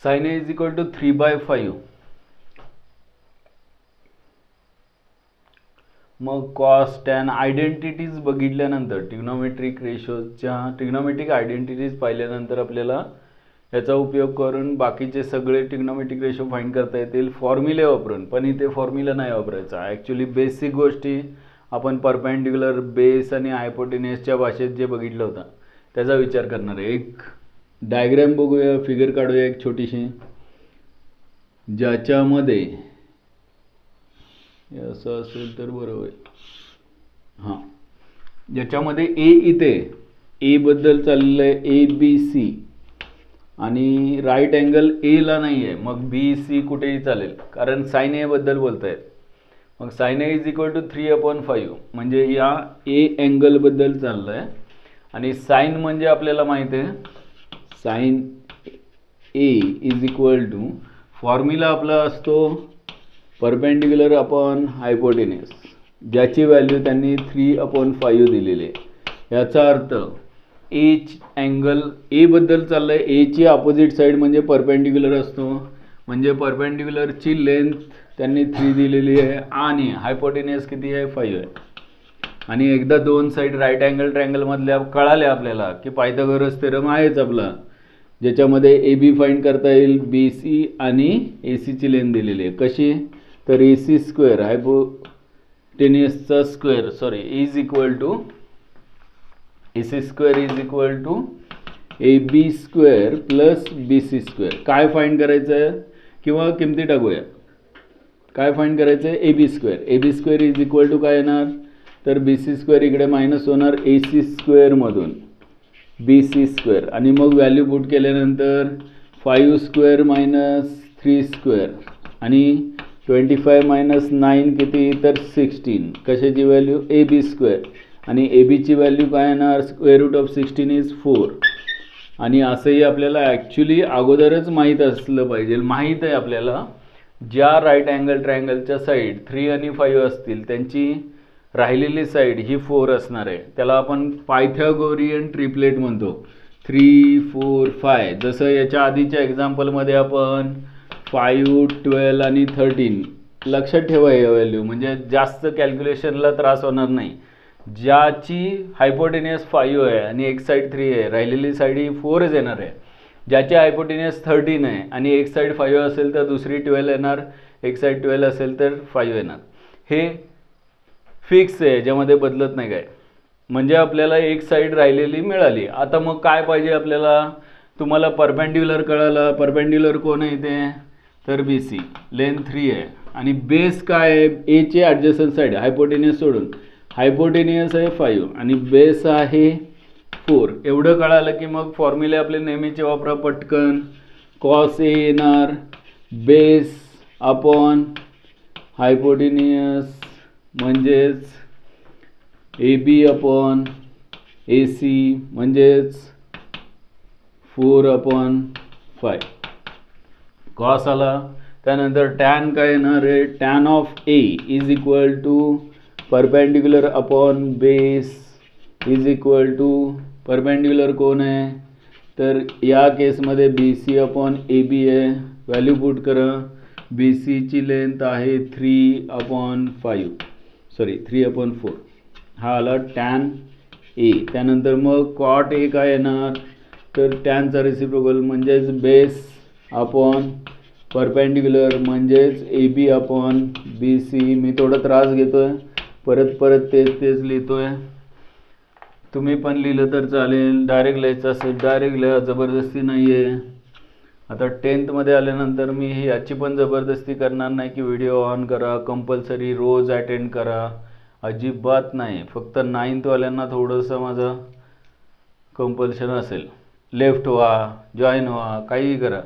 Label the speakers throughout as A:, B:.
A: Sign A is equal to 3/5. मग cos tan identities बघितल्यानंतर trigonometric रेशोच्या ट्रिग्नोमेट्रिक आयडेंटिटीज पाहिल्यानंतर आपल्याला याचा उपयोग करून बाकीचे सगळे ट्रिग्नोमेट्रिक रेशो फाइंड करता येतील फॉर्म्युले वापरून. पण इथे फॉर्म्युला नाही वापरायचा. ॲक्च्युली बेसिक गोष्टी आपण परपेंडिक्युलर, बेस आणि हायपोटेन्यूसच्या भाषेत जे बघितलं होतं त्याचा विचार करणार आहे. एक डायग्रॅम बघूया, फिगर काढूया एक छोटीशी, ज्याच्यामध्ये असं असेल तर बरोबर आहे. हां, ज्याच्यामध्ये ए इथे ए बद्दल चाललेलं आहे, ABC, आणि राईट अँगल एला नाही आहे. मग BC कुठेही चालेल कारण साइन ए बद्दल बोलत आहेत. मग sine A is equal to 3/5 म्हणजे या ए अँगल बद्दल चाललं आहे. आणि साइन म्हणजे आपल्याला माहिती आहे, sine A is equal to formula आपला असतो परपेंडिक्युलर अपॉन हायपोटेन्यूस, ज्याची व्हॅल्यू त्यांनी 3/5 दिलेली आहे. याचा अर्थ ए अँगल ए बद्दल चाललं आहे, एची अपोजिट साईड म्हणजे परपेंडिक्युलर असतो, म्हणजे परपेंडिक्युलरची लेंथ त्यांनी 3 दिलेली आहे आणि हायपोटेन्यूस किती आहे, 5 आहे. आणि एकदा दोन साईड राईट अँगल ट्रायंगलमधल्या कळाल्या आपल्याला की पायथागोरस थेरम आहेच आपला, ज्याच्यामध्ये AB फाइंड करता येईल, BC आणि ACची लेंथ दिलेली आहे. कशी तर AC स्क्वेअर हायपोटेन्यूसचा square is equal to AC square is equal to AB square plus BC square. काय फाइंड करायचं आहे किंवा किमती टाकूया. काय फाइंड करायचं आहे, AB square. AB square is equal to काय येणार तर BC स्क्वेअर इकडे मायनस होणार AC स्क्वेअरमधून BC स्क्वेअर, आणि मग व्हॅल्यू पुट केल्यानंतर 5 स्क्वेअर मायनस 3 स्क्वेअर आणि 25 मायनस 9 किती तर 16. कशाची व्हॅल्यू, AB स्क्वेअर, आणि ABची व्हॅल्यू काय येणार, स्क्वेअर रूट ऑफ 16 इज 4. आणि असंही आपल्याला ॲक्च्युली अगोदरच माहीत असलं पाहिजे. माहीत आहे आपल्याला ज्या राईट अँगल ट्रायंगलच्या साईड 3 आणि 5 असतील त्यांची राहिलेली साईड ही 4 असणार आहे. त्याला आपण पायथागोरियन ट्रिपलेट म्हणतो, 3, 4, 5. जसं याच्या आधीच्या एक्झाम्पलमध्ये आपण 5, 12 आणि 13 लक्षात ठेवा या व्हॅल्यू, म्हणजे जास्त कॅल्क्युलेशनला त्रास होणार नाही. ज्याची हायपोटेन्यूस 5 आहे आणि एक साईड 3 आहे, राहिलेली साईड ही 4च येणार आहे. ज्याची हायपोटेन्यूस 13 आहे आणि एक साईड 5 असेल तर दुसरी 12 येणार, एक साईड 12 असेल तर 5 येणार. हे फिक्स आहे, याच्यामध्ये बदलत नाही काय. म्हणजे आपल्याला एक साईड राहिलेली मिळाली. आता मग काय पाहिजे आपल्याला, तुम्हाला परपेंडिक्युलर कळाला. परपेंडिक्युलर कोण आहे इथे तर BC, लेंथ 3 आहे, आणि बेस काय आहे, एचे ॲडजस्टंट साईड हायपोटेन्यूस सोडून, हायपोटेन्यूस आहे 5 आणि बेस आहे 4. एवढं कळालं की मग फॉर्म्युले आपले नेहमीचे वापरा पटकन. कॉस ए येणार बेस अपॉन हायपोटेन्यूस म्हणजेच AB अपॉन AC म्हणजेच 4/5 कॉस आला. त्यानंतर टॅन काय येणार आहे, tan of A is equal to perpendicular upon base is equal to, perpendicular कोण आहे तर या केसमध्ये BC अपॉन AB आहे. व्हॅल्यू पुट करा. BCची लेंथ आहे 3/4. हा आला टॅन A. त्यानंतर मग कॉट A काय येणार तर टॅनचा रेसिप्रोकल म्हणजेच बेस अपॉन परपेंडिक्युलर म्हणजेच AB अपॉन BC. मी थोडा त्रास घेतोय, परत तेच लिहितोय. तुम्ही पण लिहिलं तर चालेल, डायरेक्ट लिहायचं असेल डायरेक्ट लिहा, जबरदस्ती नाही आहे. आता 10th मध्ये आल्यानंतर मी ही याची पण जबरदस्ती करणार नाही की व्हिडिओ ऑन करा, कंपल्सरी रोज अटेंड करा, अजिबात नाही. फक्त 9th वाल्यांना थोडंसं माझं कंपल्शन असेल, लेफ्ट व्हा, जॉईन व्हा, काहीही करा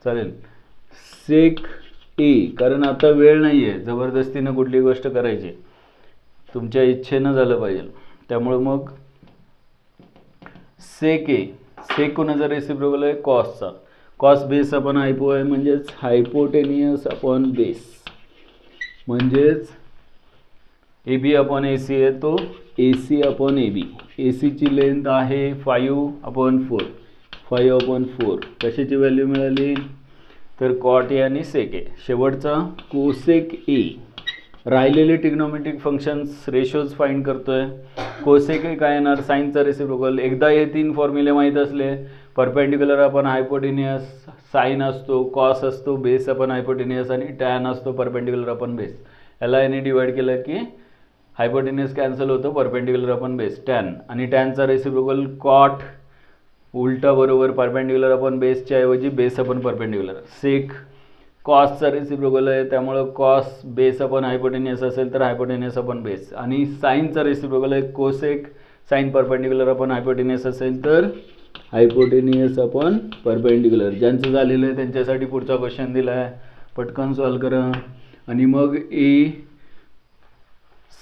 A: चालेल. सेक ए, कारण आता वेळ नाही आहे जबरदस्तीनं कुठली गोष्ट करायची, तुमच्या इच्छेनं झालं पाहिजे. त्यामुळे मग सेक ए, सेक कोणाचा रेसिप्रोकल आहे कॉसचा. कॉस बेस अपॉन हायपो आहे म्हणजेच हायपोटेनियस अपॉन बेस, म्हणजेच AB अपॉन AC आहे तो AC अपॉन AB. ACची लेंथ आहे 5/4. 5/4 कशाची व्हॅल्यू मिळाली तर कॉट ए आणि सेक ए. शेवटचा कोसेक ए. राहिलेले ट्रिग्नोमेट्रिक फंक्शन्स रेशोज फाइंड करतोय. कोसेक ए काय येणार, साईनचा रेसिप्रोकल. एकदा हे 3 फॉर्म्युले माहीत असले, परपेंडिक्युलर आपण हायपोटेनियस, साईन असतो, कॉस असतो, बेस आपण हायपोटेनियस आणि टॅन असतो परपेंडिक्युलर आपण बेस. याला याने डिवाइड केलं की हायपोटेनियस कॅन्सल होतो, परपेंडिक्युलर अपन बेस टॅन. आणि टॅनचा रेसिप्रोकल कॉट, उलटा बरोबर परपेंडिक्युलर अपन बेसच्या ऐवजी बेस अपन परपेंडिक्युलर. सेक कॉसचा रेसिप्रोकल आहे, त्यामुळं कॉस बेस अपन हायपोटेनियस असेल तर हायपोटेनियस अपन बेस. आणि साईनचा रेसिप्रोकल आहे कोसेक, साईन परपेंडिक्युलर अपन हायपोटेनियस असेल तर हायपोटेनियस अपन परपेंडिक्युलर. ज्यांचं झालेलं आहे त्यांच्यासाठी पुढचा क्वेश्चन दिला आहे, पटकन सॉल्व करा. आणि मग ए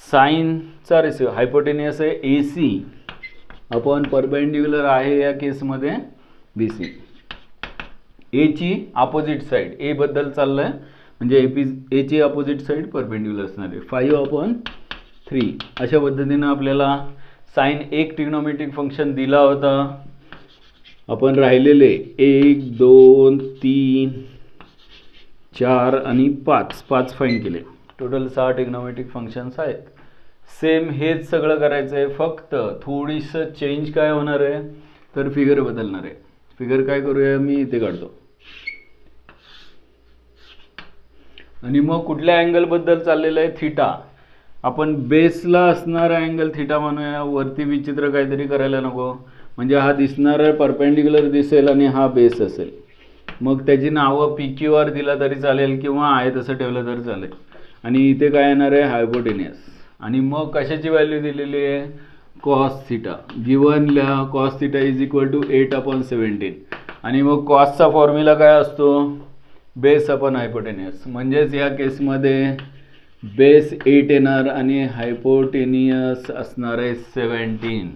A: साईनचा रेसिप्रोकल हायपोटेनियस आहे ए सी अपन परपेंडिक्युलर आहे या केसमध्ये बी सी. एची अपोजिट साईड, ए बद्दल चाललं आहे म्हणजे एची अपोजिट साईड परपेंडिक्युलर असणार आहे. 5/3 अशा पद्धतीनं आपल्याला साईन एक ट्रिग्नोमेट्रिक फंक्शन दिला होता. आपण राहिलेले 1 2 3 4 आणि 5 फाइंड केले. टोटल 6 ट्रिग्नोमेट्रिक फंक्शन्स आहेत. सेम हेच सगळं करायचं आहे, फक्त थोडीसं चेंज काय होणार आहे तर फिगर बदलणार आहे. फिगर काय करूया, मी इथे काढतो. आणि मग कुठल्या अँगलबद्दल चाललेलं आहे, थीटा. आपण बेसला असणारा अँगल थीटा म्हणूया. वरती विचित्र काहीतरी करायला नको, म्हणजे हा दिसणारा परपेंडिक्युलर दिसेल आणि हा बेस असेल. मग त्याची नावं PQR दिला तरी चालेल किंवा आहे तसं ठेवलं तरी चालेल. आणि इथे काय येणार आहे, हायपोटेनियस. आणि मग कशाची व्हॅल्यू दिलेली आहे, cos theta. Given cos theta is equal to 8/17. आणि मग कॉसचा फॉर्म्युला काय असतो, बेस अपन हायपोटेनियस. म्हणजेच या केसमध्ये बेस 8 येणार आणि हायपोटेनियस असणार आहे 17.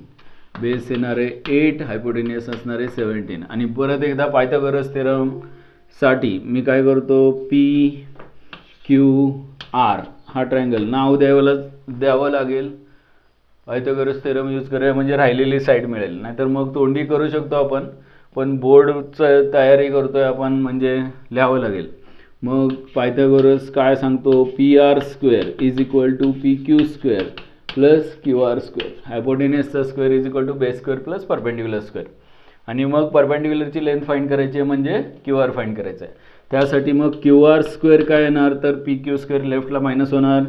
A: बेस येणार आहे 8, हायपोटेनियस असणार आहे 17. आणि परत एकदा पायथागोरस थेरम साठी मी काय करतो, PQR हा ट्रायंगल नाव द्यावं लागेल. पायथागोरस थेरम यूज करूया म्हणजे राहिलेली साईड मिळेल. नाहीतर मग तोंडी करू शकतो आपण, पण बोर्डचं तयारी करतोय आपण म्हणजे लिहावं लागेल. मग पायथागोरस काय सांगतो, PR² is equal to PQ² plus QR². हायपोटेनियसचा square is equal to base square plus perpendicular square. आणि मग परपेंडिक्युलरची लेंथ फाइंड करायची आहे म्हणजे QR फाइंड करायचं आहे. त्यासाठी मग QR² काय येणार तर PQ² लेफ्टला मायनस होणार,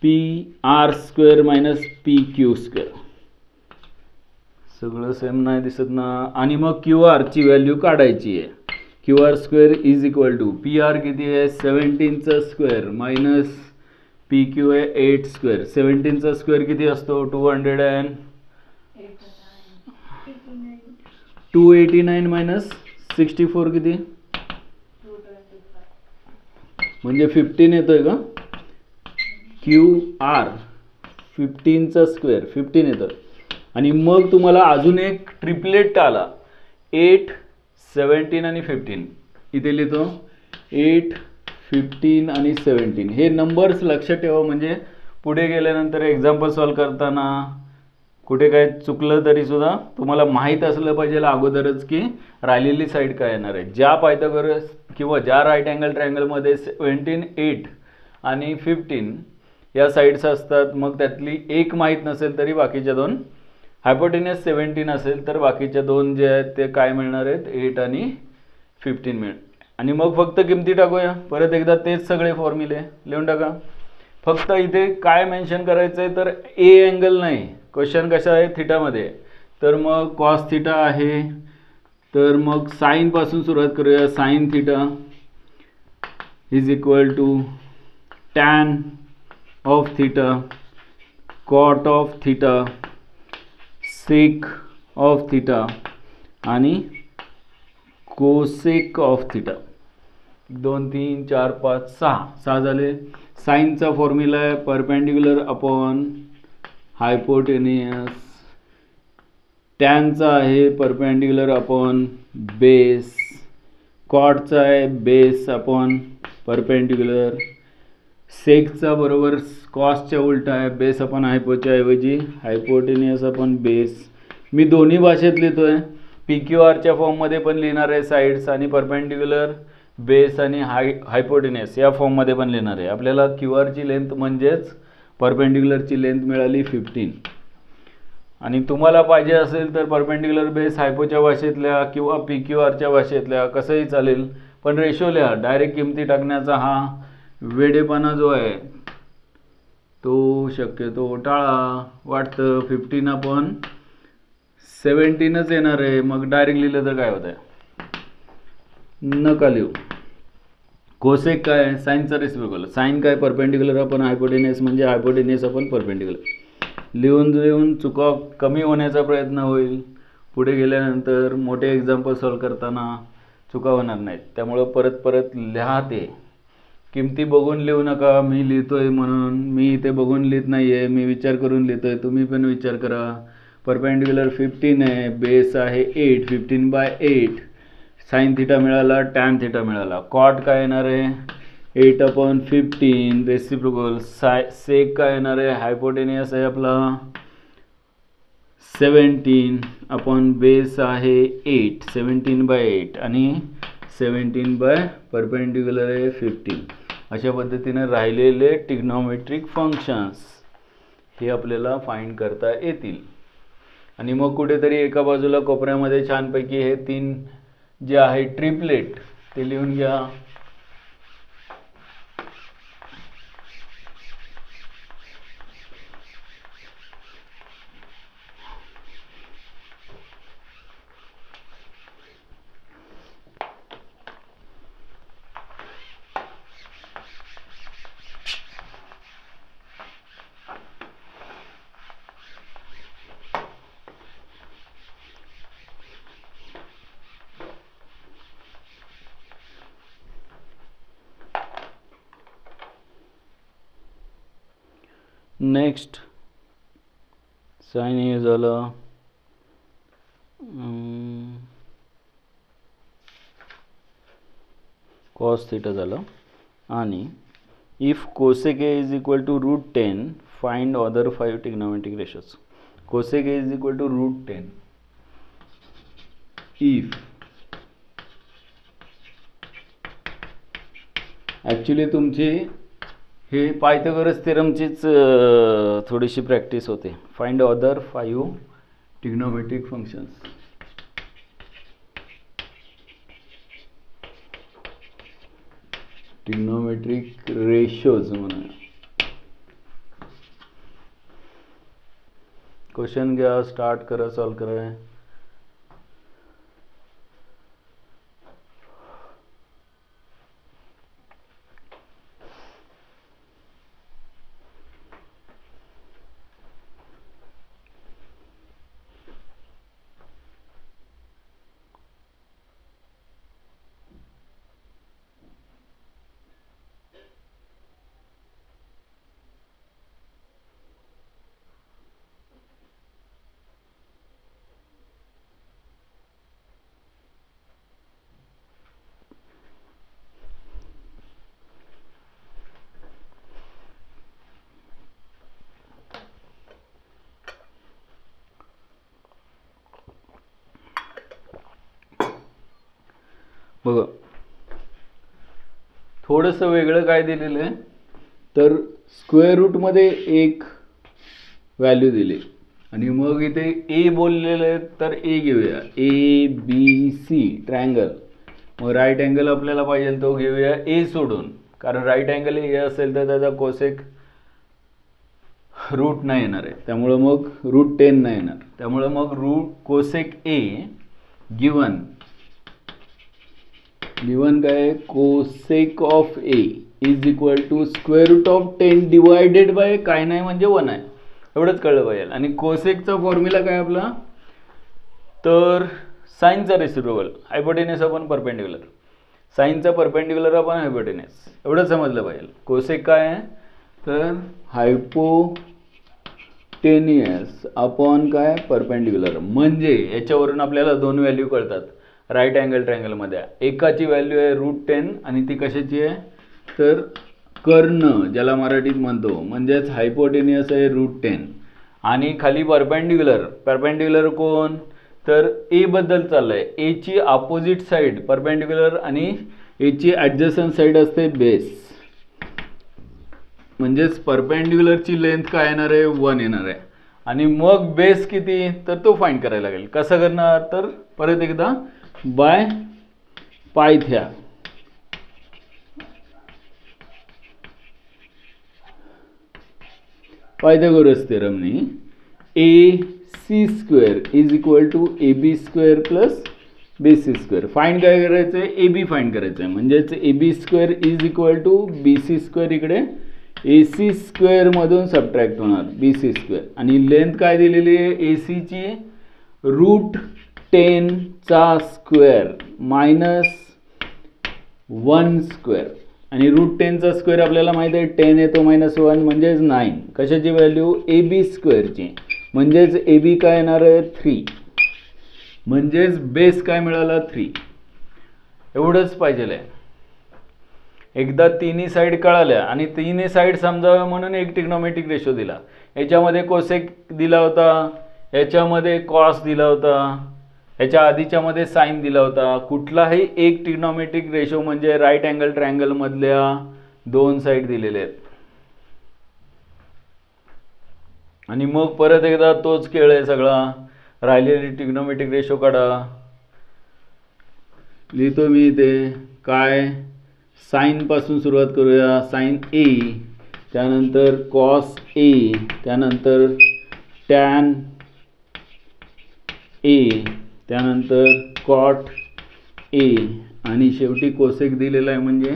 A: PR² मायनस PQ². सगळं सेम नाही दिसत ना. आणि मग QR ची व्हॅल्यू काढायची आहे. QR² is equal to PR किती आहे 17चा स्क्वेअर मायनस PQ आहे 8². 17चा स्क्वेअर किती असतो 289 मायनस 64 किती म्हणजे 15 येतोय का. QR 15चा स्क्वेअर 15 येतोय. आणि मग तुम्हाला अजून एक ट्रिपलेट आला, 8 17 आणि 15. इथे लिहितो 8 15 आणि 17. हे नंबर्स लक्षात ठेवा म्हणजे पुढे गेल्यानंतर एक्झाम्पल सॉल्व करताना कुठे काय चुकलं तरी सुद्धा तुम्हाला माहीत असलं पाहिजे अगोदरच की राहिलेली साईड काय येणार आहे. ज्या पायथागोरस किंवा ज्या राईट अँगल ट्रायंगलमध्ये 17 8 आणि 15 या साईड्स असतात, मग त्यातली एक माहीत नसेल तरी बाकीच्या दोन, हायपोटेनियस 17 असेल तर बाकीच्या दोन जे आहेत ते काय मिळणार आहेत 8 आणि 15 मिळणार. आणि मग फक्त किमती टाकूया. परत एकदा तेच सगळे फॉर्म्युले लिहून टाका. फक्त इथे काय मेन्शन करायचं आहे तर ए अँगल नाही. क्वेश्चन कसा आहे थीटामध्ये, तर मग कॉस थीटा आहे, तर मग साईनपासून सुरुवात करूया. Sine theta is equal to tan of theta, cot of theta, sec of theta आणि कोसेक ऑफ थीटा. 2 3 4 5 6 झाले. साईनचा फॉर्म्युला आहे परपेंडिक्युलर अपॉन हायपोटेनियस. टॅनचा आहे परपेंडिक्युलर अपॉन बेस. कॉटचा आहे बेस अपॉन परपेंडिक्युलर. सेकचा बरोबर कॉसच्या उलटा आहे, बेस अपॉन हायपोच्या ऐवजी हायपोटेनियस अपॉन बेस. मी दोन्ही भाषेत लिहितोय. PQRच्या फॉर्ममध्ये पण लिहिणार आहे साईड्स आणि परपेंडिक्युलर बेस आणि हायपोटेनियस या फॉर्ममध्ये पण लिहिणार आहे. आपल्याला क्यू आरची लेंथ म्हणजेच परपेंडिक्युलरची लेंथ मिळाली 15. आणि तुम्हाला पाहिजे असेल तर परपेंडिक्युलर बेस हायपोच्या भाषेतल्या किंवा पी क्यू आरच्या भाषेतल्या कसंही चालेल, पण रेशो लिहा. डायरेक्ट किमती टाकण्याचा हा वेडेपणा जो आहे तो शक्यतो टाळा. वाटतं 15/17च येणार आहे, मग डायरेक्ट लिहिलं तर काय होत आहे, नका लिहू. कोसेक काय, साईनचा रेसिप्रोकल. साईन काय, परपेंडिक्युलर आपण हायपोटेनियस म्हणजे हायपोटेनियस आपण परपेंडिक्युलर. लिहून लिहून चुका कमी होण्याचा प्रयत्न होईल. पुढे गेल्यानंतर मोठे एक्झाम्पल सॉल्व करताना चुका होणार नाहीत. त्यामुळं परत परत लिहा. ते किमती बघून लिहू नका. मी लिहितोय म्हणून, मी इथे बघून लिहित नाही आहे, मी विचार करून लिहितोय. तुम्ही पण विचार करा. परपेंडिक्युलर 15 आहे, बेस आहे 8, 15/8. साइन थिटा मिळाला, टॅन थिटा मिळाला. कॉट काय येणार आहे, 8/15 रेसिप्रोकल. सेक काय येणार आहे, हायपोटेनियस आहे आपला 17 अपॉन बेस आहे 8, 17/8 आणि 17 परपेंडिक्युलर आहे 15. अशा पद्धतीने राहिलेले ट्रिग्नोमेट्रिक फंक्शन्स हे आपल्याला फाइंड करता येतील. आणि मग कुठेतरी एका बाजूला कोपऱ्यामध्ये छानपैकी हे 3 जे आहे ट्रिपलेट ते लिहून घ्या. नेक्स्ट साइन हे झालं. कॉस थिटा झालं. आणि if cosec A is equal to √10 find other 5 trigonometric ratios. Cosec A is equal to √10 if actually तुमची हे पायथागोरस थेरमचीच थोडीशी प्रॅक्टिस होते. Find other 5 trigonometric functions. Trigonometric ratios म्हणा. क्वेश्चन घ्या, स्टार्ट करा, सॉल्व करा. बघा, थोडंसं वेगळं काय दिलेलं आहे तर स्क्वेअर रूटमध्ये एक व्हॅल्यू दिली आणि मग इथे ए बोललेलं आहे तर ए घेऊया. ABC triangle. मग राईट अँगल आपल्याला पाहिजे तो घेऊया ए सोडून, कारण राईट अँगल ए असेल तर त्याचा कोसेक रूट नाही येणार आहे, त्यामुळं मग √10 नाही येणार. त्यामुळं मग कोसेक ए गिवन काय, cosec of A is equal to √10 divided by काय नाही म्हणजे 1 आहे. एवढंच कळलं पाहिजे. आणि कोसेकचा फॉर्म्युला काय आपला, तर साईनचा रेसिप्रोकल, हायपोटेनियस अपॉन परपेंडिक्युलर. साईनचा परपेंडिक्युलर अपॉन हायपोटेनियस, एवढं समजलं पाहिजे. कोसेक काय आहे तर हायपोटेनियस अपॉन काय परपेंडिक्युलर. म्हणजे याच्यावरून आपल्याला 2 व्हॅल्यू कळतात राईट अँगल ट्रायंगलमध्ये. एकाची व्हॅल्यू आहे √10 आणि ती कशाची आहे तर कर्ण, ज्याला मराठीत म्हणतो, म्हणजेच हायपोटेनियस आहे √10. आणि खाली परपेंडिक्युलर कोण तर ए बद्दल चाललंय. ए ची अपोजिट साईड परपेंडिक्युलर आणि एची ॲडजसंट साईड असते बेस, म्हणजेच परपेंडिक्युलरची लेंथ काय येणार आहे 1 येणार आहे. आणि मग बेस किती तर तो फाइंड करायला लागेल. कसं करणार तर परत एकदा बाय पायथ्या पायथागोरस थेरमनी AC² is equal to AB² plus BC². Find काय करायचं आहे AB फाइंड करायचं आहे, म्हणजेच AB² is equal to BC² इकडे AC² मधून सबट्रॅक्ट होणार BC². आणि लेंथ काय दिलेली आहे AC ची √10² मायनस 1² आणि √10² आपल्याला माहिती आहे 10 येतो -1 म्हणजेच 9. कशाची व्हॅल्यू AB² ची, म्हणजेच AB काय येणार आहे 3, म्हणजेच बेस काय मिळाला 3. एवढंच पाहिजे आहे. एकदा तिन्ही साईड कळाल्या आणि तिन्ही साईड समजाव्या म्हणून एक ट्रिग्नोमेट्रिक रेशो दिला. याच्यामध्ये कोसेक दिला होता, याच्यामध्ये कॉस दिला होता, याच्या आधीच्या मध्ये साइन दिला होता. कुठलाही एक ट्रिग्नोमेट्रिक रेशो म्हणजे राईट अँगल ट्रायंगल मधल्या 2 साईड दिलेले आहेत. आणि मग परत एकदा तोच खेळ आहे सगळा. राहिलेली ट्रिग्नोमेट्रिक रेशो काढा. लिहितो मी इथे काय, साइन पासून सुरुवात करूया. साइन A, त्यानंतर कॉस A, त्यानंतर टॅन A, त्यानंतर कॉट A आणि शेवटी कोसेक दिलेला आहे म्हणजे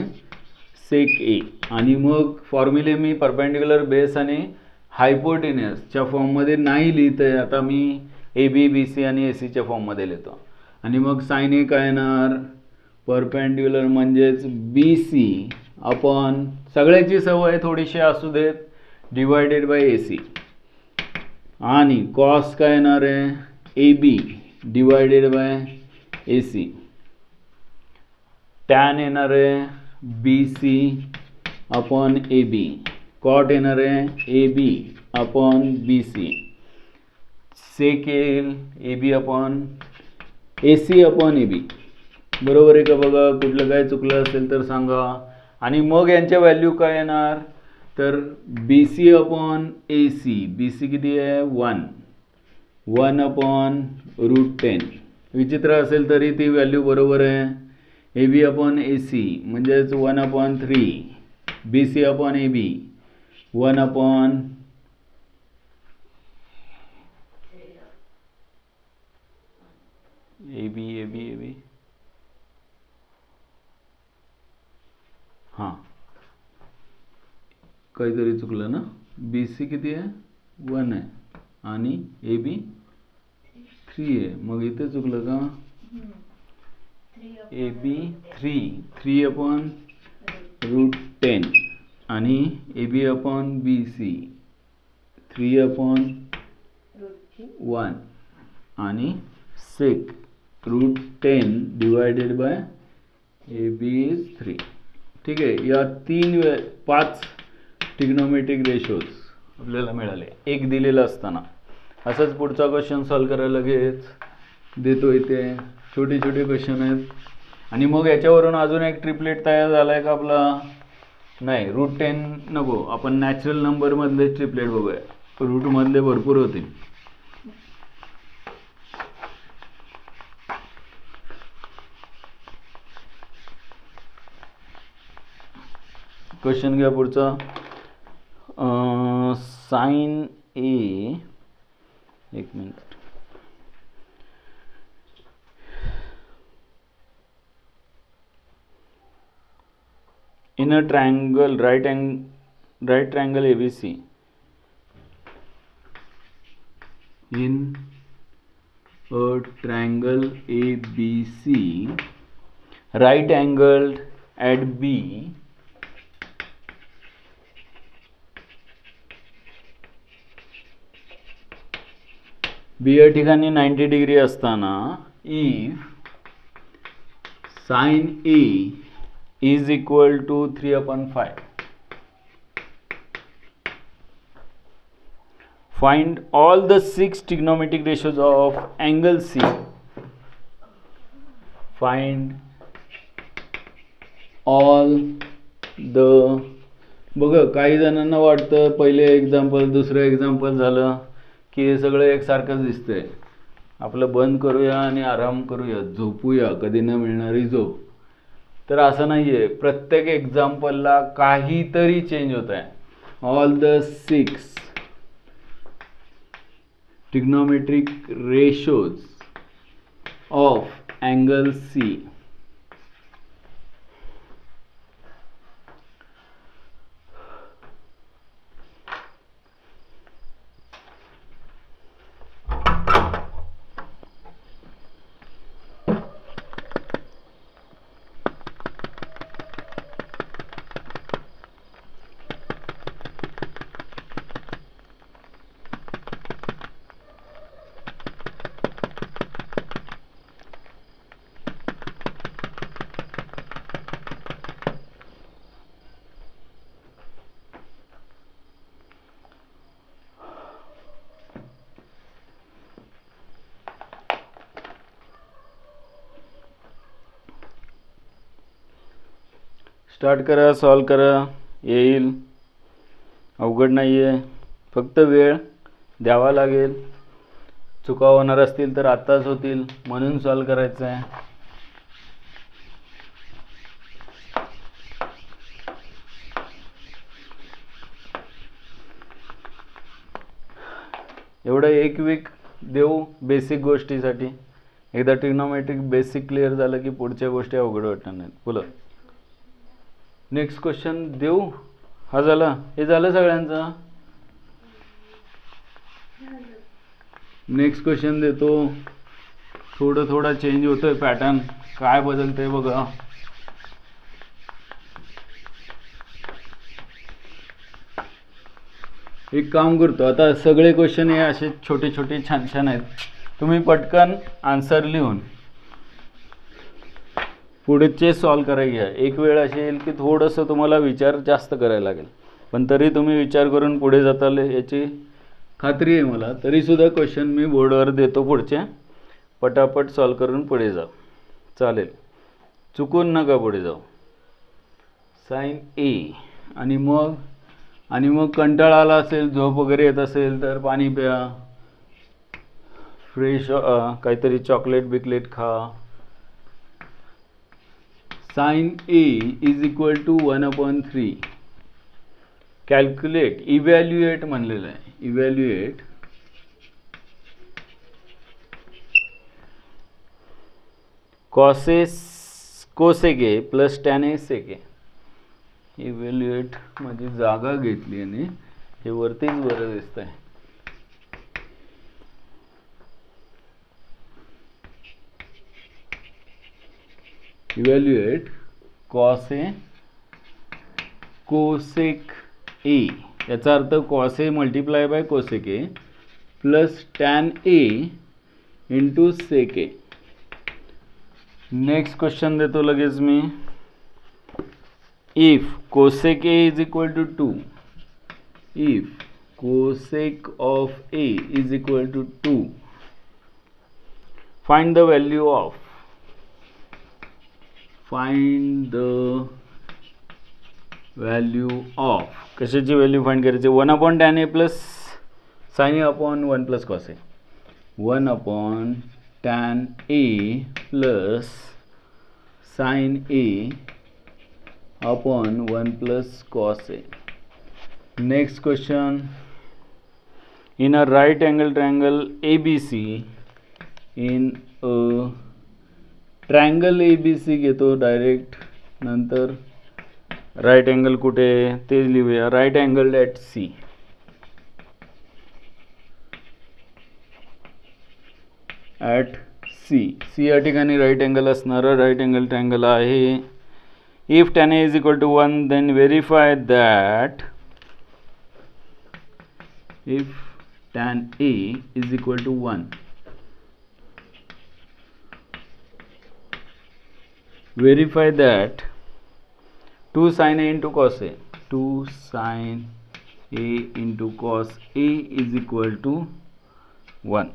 A: सेक A. आणि मग फॉर्म्युले मी परपेंडिक्युलर बेस आणि हायपोटेन्यूसच्या फॉर्ममध्ये नाही लिहित आहे. आता मी AB, BC आणि AC च्या फॉर्ममध्ये लिहितो. आणि मग साइन A काय येणार परपेंडिक्युलर म्हणजेच BC अपॉन सगळ्याची सवय थोडीशी असू देत डिवायडेड बाय AC. आणि कॉस काय येणार आहे AB divided by AC. Tan येणार आहे BC अपॉन AB. कॉट येणार आहे AB अपॉन BC. सेक येईल AB upon AC upon AB. बरोबर आहे का बघा. कुठलं काय चुकलं असेल तर सांगा. आणि मग यांच्या व्हॅल्यू काय येणार तर BC अपॉन AC. BC किती आहे 1 अपॉन √10. विचित्र असेल तरी ती व्हॅल्यू बरोबर आहे. AB अपॉन AC म्हणजेच 1/3. BC upon AB 1 upon AB. हां काहीतरी चुकलं ना. BC किती आहे 1 आहे आणि AB 3 आहे. मग इथे चुकलं का. AB 3 अपॉन √10 आणि AB अपॉन BC 3 अपॉन 1 आणि सेक √10 डिवायडेड बाय AB इज 3. ठीक आहे. या 5 ट्रिग्नोमेट्रिक रेशोज आपल्याला मिळाले एक दिलेला असताना. असंच पुढचा क्वेश्चन सॉल्व करायला लगेच देतो. इथे छोटे छोटे क्वेश्चन आहेत. आणि मग याच्यावरून अजून एक ट्रिपलेट तयार झाला आहे का आपला. नाही √10 नको, आपण नॅचरल नंबरमधले ट्रिपलेट बघूया. रूटमधले भरपूर होते. क्वेश्चन घ्या पुढचा. साइन A, एक minute. In a triangle right triangle ABC. In a triangle ABC, right angled at B, B या ठिकाणी 90 डिग्री असताना if sin A is equal to 3/5, find all the 6 trigonometric ratios of angle C. Find all the, बघा काही जणांना वाटतं पहिले example दुसरं example झालं की हे सगळं एकसारखंच दिसतंय, आपलं बंद करूया आणि आराम करूया, झोपूया, कधी न मिळणारी झोप. तर असं नाही आहे, प्रत्येक एक्झाम्पलला काहीतरी चेंज होत आहे. All the 6 trigonometric ratios of angle C start करा, सॉल्व करा, येईल. अवघड नाही आहे, फक्त वेळ द्यावा लागेल. चुका होणार असतील तर आत्ताच होतील, म्हणून सॉल्व करायचं आहे. एवढं एक वीक देऊ बेसिक गोष्टीसाठी. एकदा ट्रिग्नोमेट्रिक बेसिक क्लिअर झालं की पुढच्या गोष्टी अवघड वाटणार नाहीत. बोला, नेक्स्ट क्वेश्चन देऊ. हा झाला, हे झालं सगळ्यांचं. नेक्स्ट क्वेश्चन देतो. थोडा चेंज होतोय पॅटर्न, काय बदलतंय बघा. एक काम करतो आता, सगळे क्वेश्चन हे असे छोटे छान आहेत. तुम्ही पटकन आन्सर लिहून पुढचे सॉल्व करायला घ्या. एक वेळ अशी येईल की थोडंसं तुम्हाला विचार जास्त करायला लागेल, पण तरी तुम्ही विचार करून पुढे जाताल याची खात्री आहे मला. तरीसुद्धा क्वेश्चन मी बोर्डवर देतो पुढचे, पटापट सॉल्व करून पुढे जा, चालेल. चुकून नका पुढे जाऊ. साइन ए आणि मग कंटाळा आला असेल, झोप वगैरे येत असेल तर पाणी प्या, फ्रेश काहीतरी चॉकलेट बिकलेट खा. Sine A is equal to 1/3. Calculate, evaluate म्हणलेलं आहे. Evaluate cosec A plus tan A sec A. Evaluate माझी जागा घेतली आणि हे वरतीच बरं दिसत आहे. इव्हॅल्युएट कोसेक ए, याचा अर्थ cos A multiply by cosec A plus tan A into sec A. Next question देतो लगेच मी. If cosec A is equal to 2, if cosec of A is equal to 2, find the value of, find the value of, कशाची value find करायची. 1/tan a plus sine A upon 1 plus cos A. 1/tan a plus sine A upon 1 plus cos A. Next question. In a right angle triangle ABC, in a triangle ABC घेतो direct, नंतर right angle कुठे ते लिहूया. Right angle at C. At C या ठिकाणी right angle असणारा right angle triangle आहे. If tan A is equal to 1, then verify that if tan A is equal to 1, verify that 2 sin A into cos A, 2 sin A into cos A is equal to 1.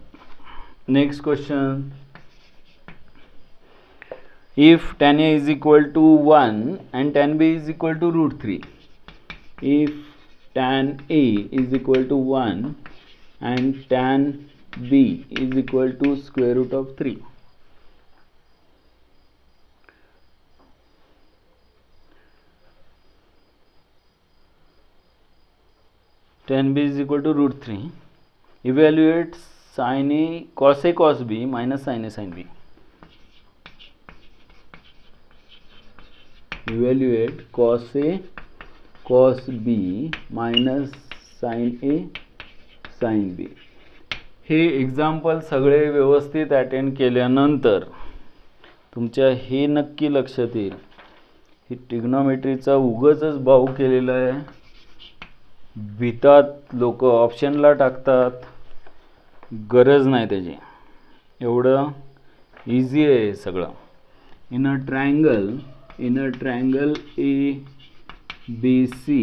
A: Next question. if tan A is equal to 1 and tan B is equal to root 3. If tan A is equal to 1 and tan B is equal to square root of 3. Tan B is equal to root 3. Evaluate sin A cos B minus sin A sin B. Evaluate cos A cos B minus sin A sin B. हे example सगळे व्यवस्थित attend केल्यानंतर तुमच्या हे नक्की लक्षात येईल, ही ट्रिग्नोमेट्रीचा उगाचच भाव केलेला आहे. भीतात लोक, ऑप्शनला टाकतात, गरज नाही त्याची. एवढं इझी आहे सगळं. In a triangle ABC,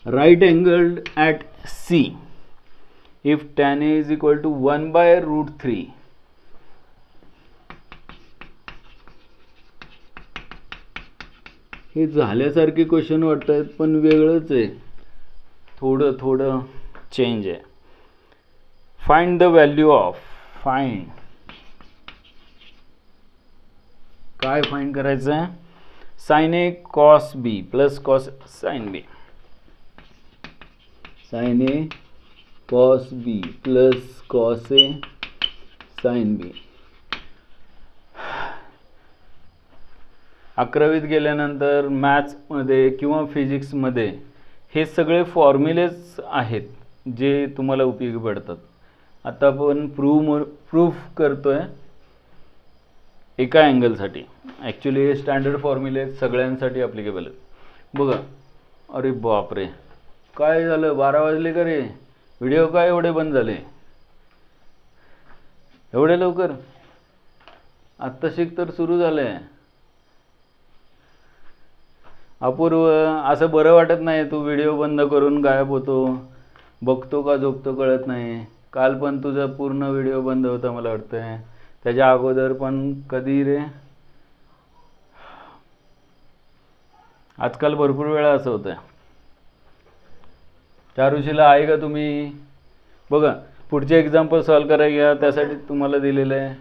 A: right angled at C, if tan A is equal to 1 by root 3, हे झाल्यासारखे क्वेश्चन वाटतात पण वेगळंच आहे, थोडं चेंज आहे. फाइंड द व्हॅल्यू ऑफ, काय फाइंड करायचं आहे? sin A cos B plus cos sin B. sin A cos B plus cos A sin B. 11वीत गेल्यानंतर मॅथ्समध्ये किंवा फिजिक्समध्ये हे सगळे फॉर्म्युलेज आहेत जे तुम्हाला उपयोगी पडतात. आता आपण प्रूफ करतोय एका अँगलसाठी. ॲक्च्युली हे स्टँडर्ड फॉर्म्युले सगळ्यांसाठी ॲप्लिकेबल आहेत. बघा, अरे बापरे, काय झालं, 12 वाजले का रे? व्हिडिओ काय एवढे बंद झाले एवढे लवकर? आत्ता शिक तर सुरू झालं आहे. अपूर्व, असं बरं वाटत नाही, तू व्हिडिओ बंद करून गायब होतो, बघतो का झोपतो कळत नाही. काल पण तुझा पूर्ण व्हिडिओ बंद होता मला वाटतंय, त्याच्या अगोदर पण कधी रे? आजकाल भरपूर वेळा असं होतं. चारुशीला आहे का तुम्ही? बघा, पुढचे एक्झाम्पल सॉल्व करायला घ्या, त्यासाठी तुम्हाला दिलेलं आहे.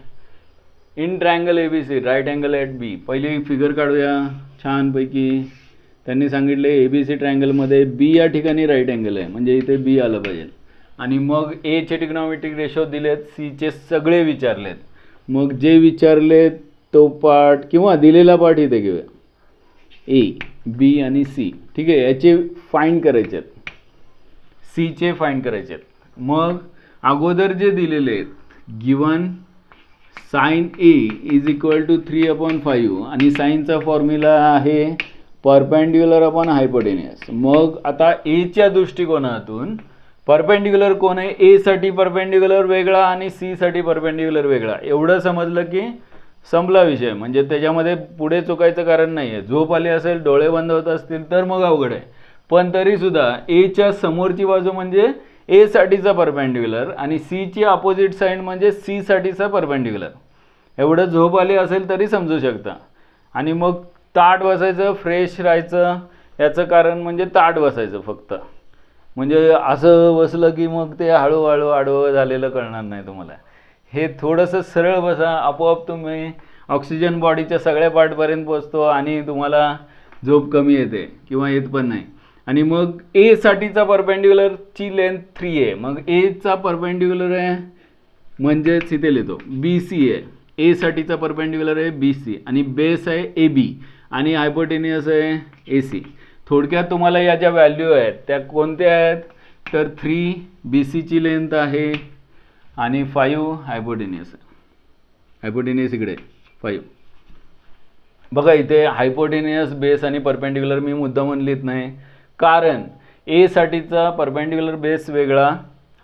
A: In triangle ABC, right angle at B. पहिली फिगर काढूया छानपैकी. त्यांनी सांगितले ABC ट्रायंगलमध्ये B या ठिकाणी राईट अँगल आहे, म्हणजे इथे B आलं पाहिजे. आणि मग A चे ट्रिग्नोमेट्रिक रेशो दिलेत, C चे सगळे विचारलेत. मग जे विचारलेत तो पार्ट किंवा दिलेला पार्ट इथे घेऊया, A, B आणि C. ठीक आहे, याचे फाइंड करायचे आहेत, C चे फाइंड करायचे आहेत. मग अगोदर जे दिलेले आहेत, given sin A is equal to 3/5 आणि साईनचा फॉर्म्युला आहे परपेंडिक्युलर अपॉन हायपोटेन्युअस. मग आता A च्या दृष्टिकोनातून परपेंडिक्युलर कोण आहे? A साठी परपेंडिक्युलर वेगळा आणि C साठी परपेंडिक्युलर वेगळा. एवढं समजलं की संपला विषय. म्हणजे त्याच्यामध्ये पुढे चुकायचं कारण नाही आहे. झोप आली असेल, डोळे बंद होत असतील तर मग अवघड आहे. पण तरीसुद्धा A च्या समोरची बाजू म्हणजे A साठीचा परपेंडिक्युलर आणि C ची अपोजिट साईड म्हणजे C साठीचा परपेंडिक्युलर. एवढं झोप आली असेल तरी समजू शकता. आणि मग ताट बसायचं, फ्रेश राहायचं. याचं कारण म्हणजे ताट बसायचं फक्त. म्हणजे असं बसलं की मग ते हळूहळू आडवं झालेलं कळणार नाही तुम्हाला. हे थोडंसं सरळ बसा, आपोआप तुम्ही ऑक्सिजन बॉडीच्या सगळ्या पार्टपर्यंत पोचतो आणि तुम्हाला झोप कमी येते किंवा येत पण नाही. आणि मग A साठीचा परपेंडिक्युलरची लेंथ 3 आहे. मग A चा परपेंडिक्युलर आहे म्हणजेच इथे लिहितो BC आहे. A साठीचा परपेंडिक्युलर आहे BC आणि बेस आहे AB आणि हायपोटेन्युअस आहे AC. थोडक्यात तुम्हाला या ज्या व्हॅल्यू आहेत त्या कोणत्या आहेत तर 3 BC ची लेंथ आहे आणि 5 हायपोटेन्युअस आहे. हायपोटेन्युअस इकडे 5. बघा इथे हायपोटेन्युअस, बेस आणि परपेंडिक्युलर मी मुद्दामून लिहित नाही, कारण A साठीचा परपेंडिक्युलर बेस वेगळा,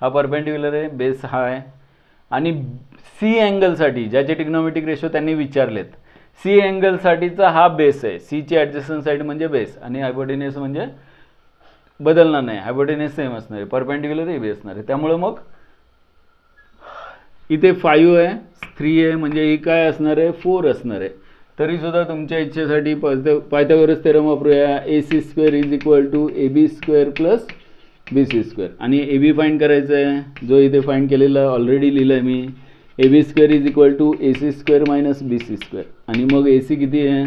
A: हा परपेंडिक्युलर आहे, बेस हा आहे. आणि C अँगलसाठी ज्याचे ट्रिग्नोमेट्रिक रेशो त्यांनी विचारलेत, C अँगलसाठीचा हा बेस आहे. C ची ॲडजस्टंट साईड म्हणजे बेस आणि हायपोटेन्युअस म्हणजे बदलणार नाही, हायपोटेनियस सेम असणार आहे, परपेंडिक्युलर ए बी असणार आहे. त्यामुळं मग इथे 5 आहे, 3 आहे, म्हणजे ही काय असणार आहे, 4 असणार आहे. तरीसुद्धा तुमच्या इच्छेसाठी पायथागोरस थेरम वापरूया. AC square is equal to AB square plus BC square. आणि AB फाइंड करायचं आहे, जो इथे फाइंड केलेला ऑलरेडी लिहिलं आहे मी. AB square is equal to AC square minus BC square. आणि मग AC किती आहे,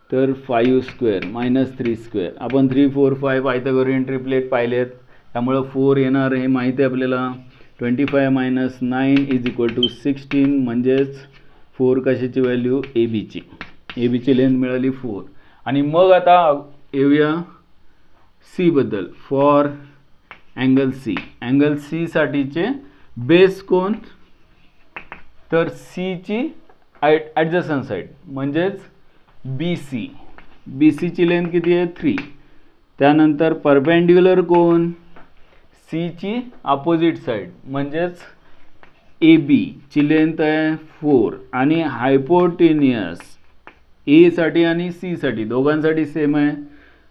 A: तर 5 स्क्वेअर मायनस 3 स्क्वेअर. आपण 3, 4, 5 पायथागोरियन ट्रिपलेट पाहिलेत, त्यामुळं 4 येणार हे माहिती आहे आपल्याला. 25 मायनस 9 इज इक्वल टू 16, म्हणजेच 4 कशाची व्हॅल्यू, ABची. ABची लेंथ मिळाली 4. आणि मग आता येऊया C बद्दल. For angle C, angle C साठीचे बेस कोण, तर C ची ॲडजसंट साईड म्हणजेच BC. BCची लेंथ किती आहे, 3. त्यानंतर परपेंडिक्युलर कोण, C ची अपोजिट साईड म्हणजेच AB ची लेंथ आहे 4. आणि हायपोटेनियस A साठी आणि C साठी दोघांसाठी सेम आहे.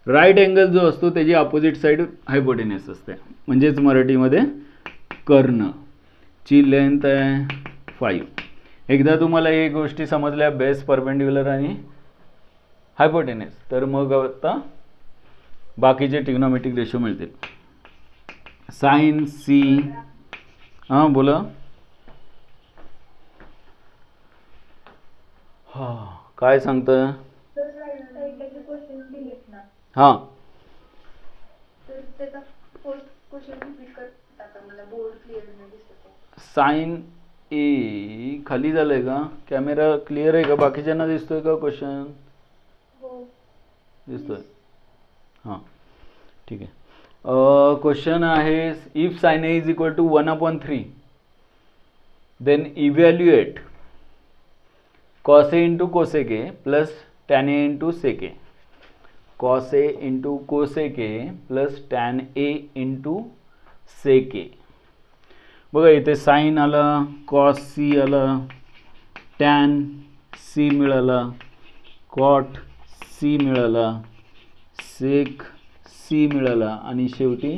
A: राईट अँगल जो असतो त्याची अपोजिट साईड हायपोटेनियस असते, म्हणजेच मराठीमध्ये कर्ण ची लेंथ आहे 5. एकदा तुम्हाला हे गोष्टी समजल्या, बेस, परपेंडिक्युलर आणि हायपोटेनियस, तर मग आता बाकीचे ट्रिग्नोमेट्रिक रेशो मिळतील. साइन C, हां बोला. हां काय सांगतं, हां साइन ए खाली झालंय का, कॅमेरा क्लिअर आहे का, बाकीच्यांना दिसतोय का क्वेश्चन, दिसतोय, हां ठीक आहे. क्वेश्चन आहे, if sine A is equal to 1/3 then evaluate cos A into cosec A plus tan A into sec A. cos A into cosec A plus tan A into sec A. बघा इथे sine आला, cos C आला, tan C मिळाला, cot C मिळाला, सेक C मिळाला आणि शेवटी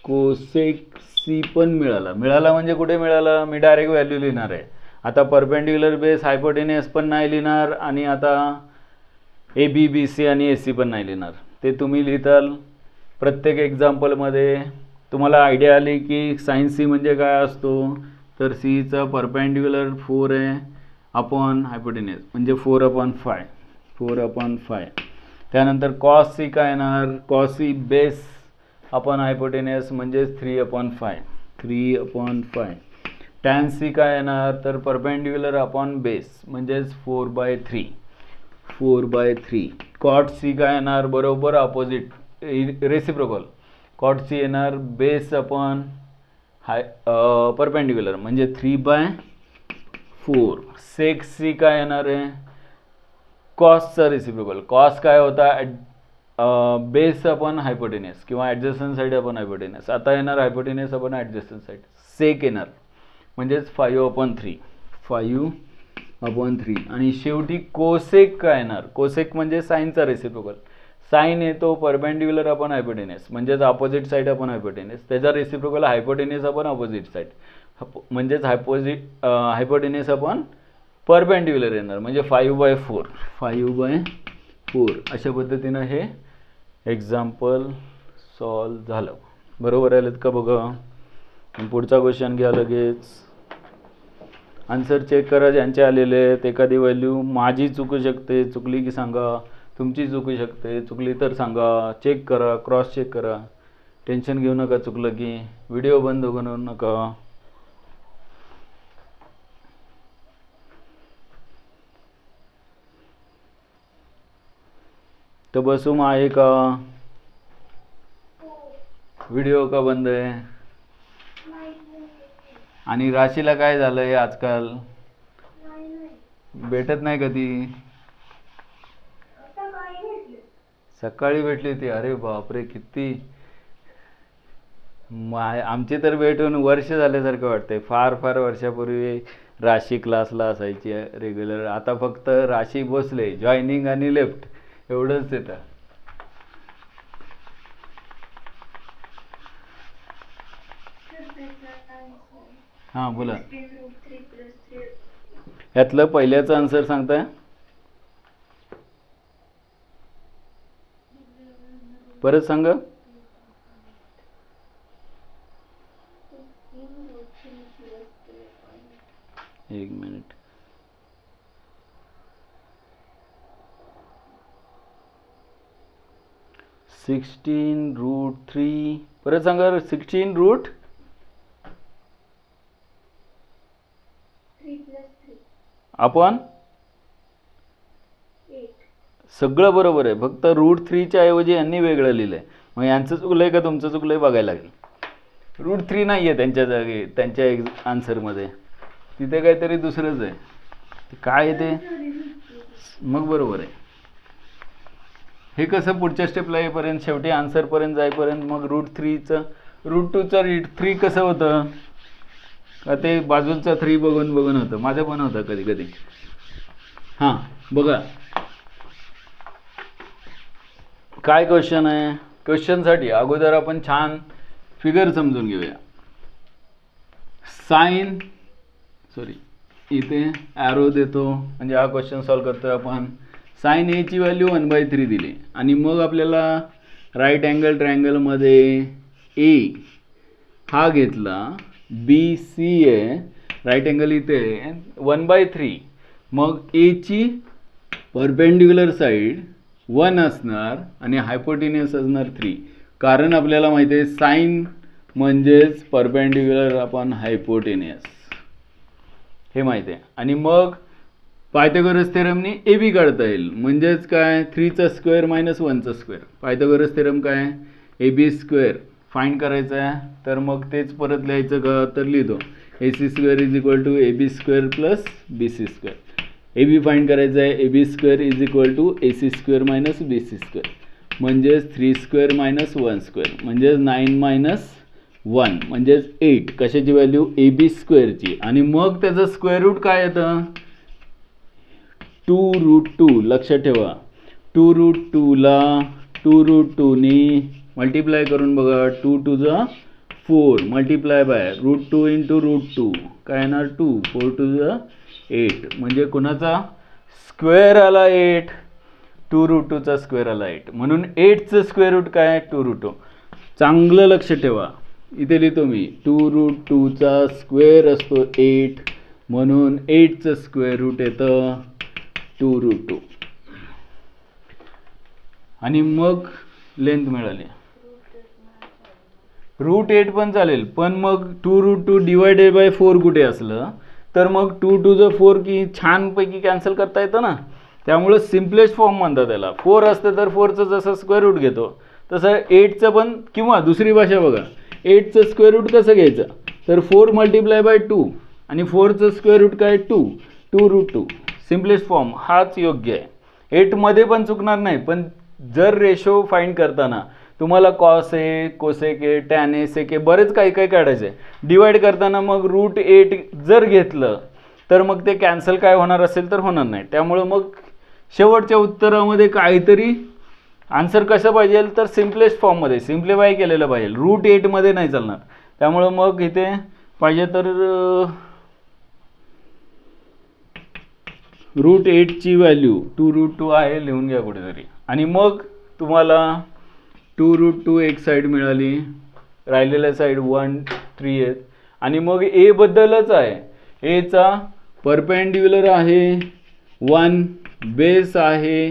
A: cosec C पण मिळाला. मिळाला म्हणजे कुठे मिळाला, मी डायरेक्ट व्हॅल्यू लिहिणार आहे. आता परपेंडिक्युलर बेस, हायपोटेनियस पण नाही लिहिणार आणि आता AB, BC आणि AC पण नाही लिहिणार. ते तुम्ही लिहिताल प्रत्येक एक्झाम्पलमध्ये. तुम्हाला आयडिया आली की साइन C म्हणजे काय असतो, तर Cचा परपेंडिक्युलर 4 आहे अपॉन हायपोटेनियस म्हणजे 4/5, 4/5. त्यानंतर cos C काय येणार, cos C base upon hypotenuse म्हणजे 3/5, 3/5. टॅन C काय येणार, तर परपेंडिक्युलर अपॉन बेस म्हणजेच 4/3, 4/3. कॉट C काय येणार, बरोबर अपोजिट रेसिप्रोकल. कॉट C येणार बेस अपॉन परपेंडिक्युलर म्हणजे 3/4. सेक C काय येणार आहे, कॉसचा रेसिप्रोकल. कॉस काय होता, बेस अपॉन हायपोटेनियस किंवा ॲडजस्टंट साईड अपॉन हायपोटेनियस. आता येणार हायपोटेनियस अपॉन ॲडजस्टंट साईड. सेक येणार म्हणजेच 5/3, 5/3. आणि शेवटी कोसेक काय येणार, कोसेक म्हणजे साईनचा रेसिप्रोकल. साइन येतो परपेंडिक्युलर अपॉन हायपोटेनियस म्हणजेच अपोजिट साईड अपॉन हायपोटेनियस. त्याचा reciprocal hypotenuse upon opposite side म्हणजेच हायपोटेनियस अपॉन परपेंडिक्युलर येणार म्हणजे 5/4, 5/4. अशा पद्धतीनं हे एक्झाम्पल सॉल्व झालं. बरोबर आलेत का बघा. पुढचा क्वेश्चन घ्या लगेच. आन्सर चेक करा ज्यांचे आलेले आहेत. एखादी व्हॅल्यू माझी चुकू शकते, चुकली की सांगा. तुमची चुकू शकते, चुकली तर सांगा. चेक करा, क्रॉस चेक करा. टेन्शन घेऊ नका चुकलं की. व्हिडिओ बंद करू नका. तर बसून आहे का, व्हिडिओ का बंद आहे. आणि राशीला काय झालंय आजकाल, भेटत नाही कधी. सकाळी भेटली होती, अरे बापरे किती. आमची तर भेटून वर्ष झाल्यासारखं वाटतंय. फार फार वर्षापूर्वी राशी क्लासला असायची रेग्युलर. आता फक्त राशी बसले, जॉईनिंग आणि लेफ्ट एवढंच येतं. हां बोला. यातलं पहिल्याचं आन्सर सांगताय? परत सांगा. एक मिनिट. (16√3). परत सांगा. 16√3 आपण सगळं बरोबर आहे, फक्त √3च्या ऐवजी यांनी वेगळं लिहिलंय. मग यांचं चुकलंय का तुमचं चुकलंय बघायला लागेल. √3 नाही आहे त्यांच्या जागी, त्यांच्या आन्सरमध्ये. तिथे काहीतरी दुसरंच आहे. काय आहे ते? मग बरोबर आहे. हे कसं पुढच्या स्टेपला येईपर्यंत, शेवटी आन्सरपर्यंत जाईपर्यंत मग √3चं √3 कसं होतं का ते बाजूचं 3 बघून होतं. माझं पण होतं कधी कधी. हां बघा काय क्वेश्चन आहे. क्वेश्चनसाठी अगोदर आपण छान फिगर समजून घेऊया. इथे ॲरो देतो म्हणजे हा क्वेश्चन सॉल्व्ह करतोय आपण. साइन ए ची व्हॅल्यू 1/3 दिली आणि मग आपल्याला राईट अँगल ट्रायंगलमध्ये ए हा घेतला, बी सी आहे, राईट अँगल इथे 1/3. मग ए ची परपेंडिक्युलर साईड 1 असणार आणि हायपोटेन्युस असणार 3. कारण आपल्याला माहिती आहे साइन म्हणजेच परपेंडिक्युलर अपॉन हायपोटेन्युस, हे माहिती आहे. आणि मग पायथागोरस थेरमने ए बी काढता येईल. म्हणजेच काय 3चा स्क्वेअर मायनस 1चा स्क्वेअर. पायथागोरस थेरम काय ए बी स्क्वेअर फाइंड करायचं आहे. तर मग तेच परत लिहायचं का, तर लिहितो AC square is equal to AB square plus BC square. A B find करायचं आहे. AB square is equal to AC square minus BC square. म्हणजेच 3 स्क्वेअर मायनस 1 स्क्वेअर म्हणजेच 9 मायनस 1 म्हणजेच 8. कशाची व्हॅल्यू? AB स्क्वेअरची. आणि मग त्याचं स्क्वेअर रूट काय येतं? 2√2. लक्षात ठेवा 2√2ला 2√2नी मल्टिप्लाय करून बघा. 2 2 जा 4 मल्टिप्लाय बाय √2 इंटू √2 काय येणार 2. 4 2 जा 8 म्हणजे कुणाचा स्क्वेअर आला 8. 2√2चा स्क्वेअर आला 8. म्हणून 8चं स्क्वेअर रूट काय 2√2. चांगलं लक्ष ठेवा. इथे लिहितो मी 2√2चा स्क्वेअर असतो 8 म्हणून 8चं स्क्वेअर रूट येतं 2√2. आणि मग लेंथ मिळाली. √8 पण चालेल, पण मग 2√2 डिवायडेड बाय 4 कुठे असलं तर मग 2 2 जा 4 की छानपैकी कॅन्सल करता येतं ना. त्यामुळं सिम्पलेस्ट फॉर्म म्हणतात त्याला. 4 असतं तर 4चं जसं स्क्वेअर रूट घेतो तसं 8चं पण, किंवा दुसरी भाषा बघा 8चं स्क्वेअर रूट कसं घ्यायचं तर 4 मल्टिप्लाय बाय 2 आणि 4चं स्क्वेअर रूट काय 2. 2√2 सिम्पलेस्ट फॉर्म हाच योग्य आहे. 8 मध्ये पण चुकणार नाही. पण जर रेशो फाइंड करताना तुम्हाला cos A, cosec A, tan A, sec A बरेच काही काही काढायचं आहे. डिवाइड करताना मग √8 जर घेतलं तर मग ते कॅन्सल काय होणार असेल तर होणार नाही. त्यामुळं मग शेवटच्या उत्तरामध्ये काहीतरी आन्सर कसं पाहिजे तर सिम्पलेस्ट फॉर्ममध्ये सिम्प्लिफाय केलेलं पाहिजे. √8 मध्ये नाही चालणार. त्यामुळं मग इथे पाहिजे तर √8 ची व्हॅल्यू 2√2 आहे लिहून घ्या कुठेतरी. आणि मग तुम्हाला 2√2 एक साईड मिळाली, राहिलेल्या साईड 1 3 आहेत. आणि मग ए बद्दलच आहे. एचा परपेंडिक्युलर आहे 1, बेस आहे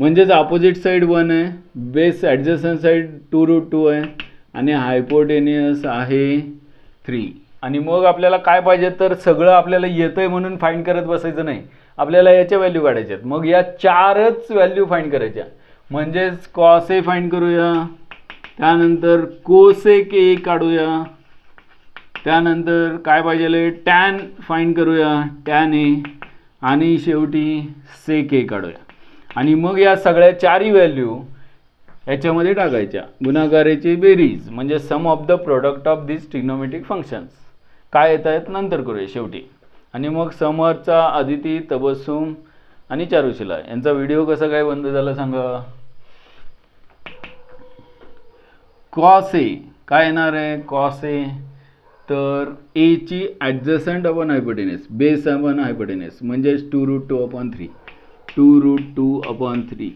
A: म्हणजेच अपोजिट साईड 1 आहे, बेस ॲडजस्टंट साईड 2√2 आहे आणि हायपोटेनियस आहे 3. आणि मग आपल्याला काय पाहिजे तर सगळं आपल्याला येतंय म्हणून फाइंड करत बसायचं नाही. आपल्याला याच्या व्हॅल्यू काढायच्या आहेत. मग या 4च व्हॅल्यू फाइंड करायच्या. म्हणजेच कॉस ए फाइंड करूया, त्यानंतर कोसेक ए काढूया, त्यानंतर काय पाहिजे टॅन फाइंड करूया टॅन ए, आणि शेवटी सेक ए काढूया. आणि मग या सगळ्या 4ही व्हॅल्यू याच्यामध्ये टाकायच्या. गुणाकाराची बेरीज म्हणजे sum of the product of this trigonometric functions काय येत आहेत नंतर करूया शेवटी. आणि मग समरचा, अदिती, तबस्सुम आणि चारुशिला यांचा व्हिडिओ कसा काय बंद झाला सांगा. कॉस ए काय येणार आहे कॉस ए तर ए ची adjacent upon hypotenuse, base upon hypotenuse म्हणजेच 2√2/3, 2√2/3.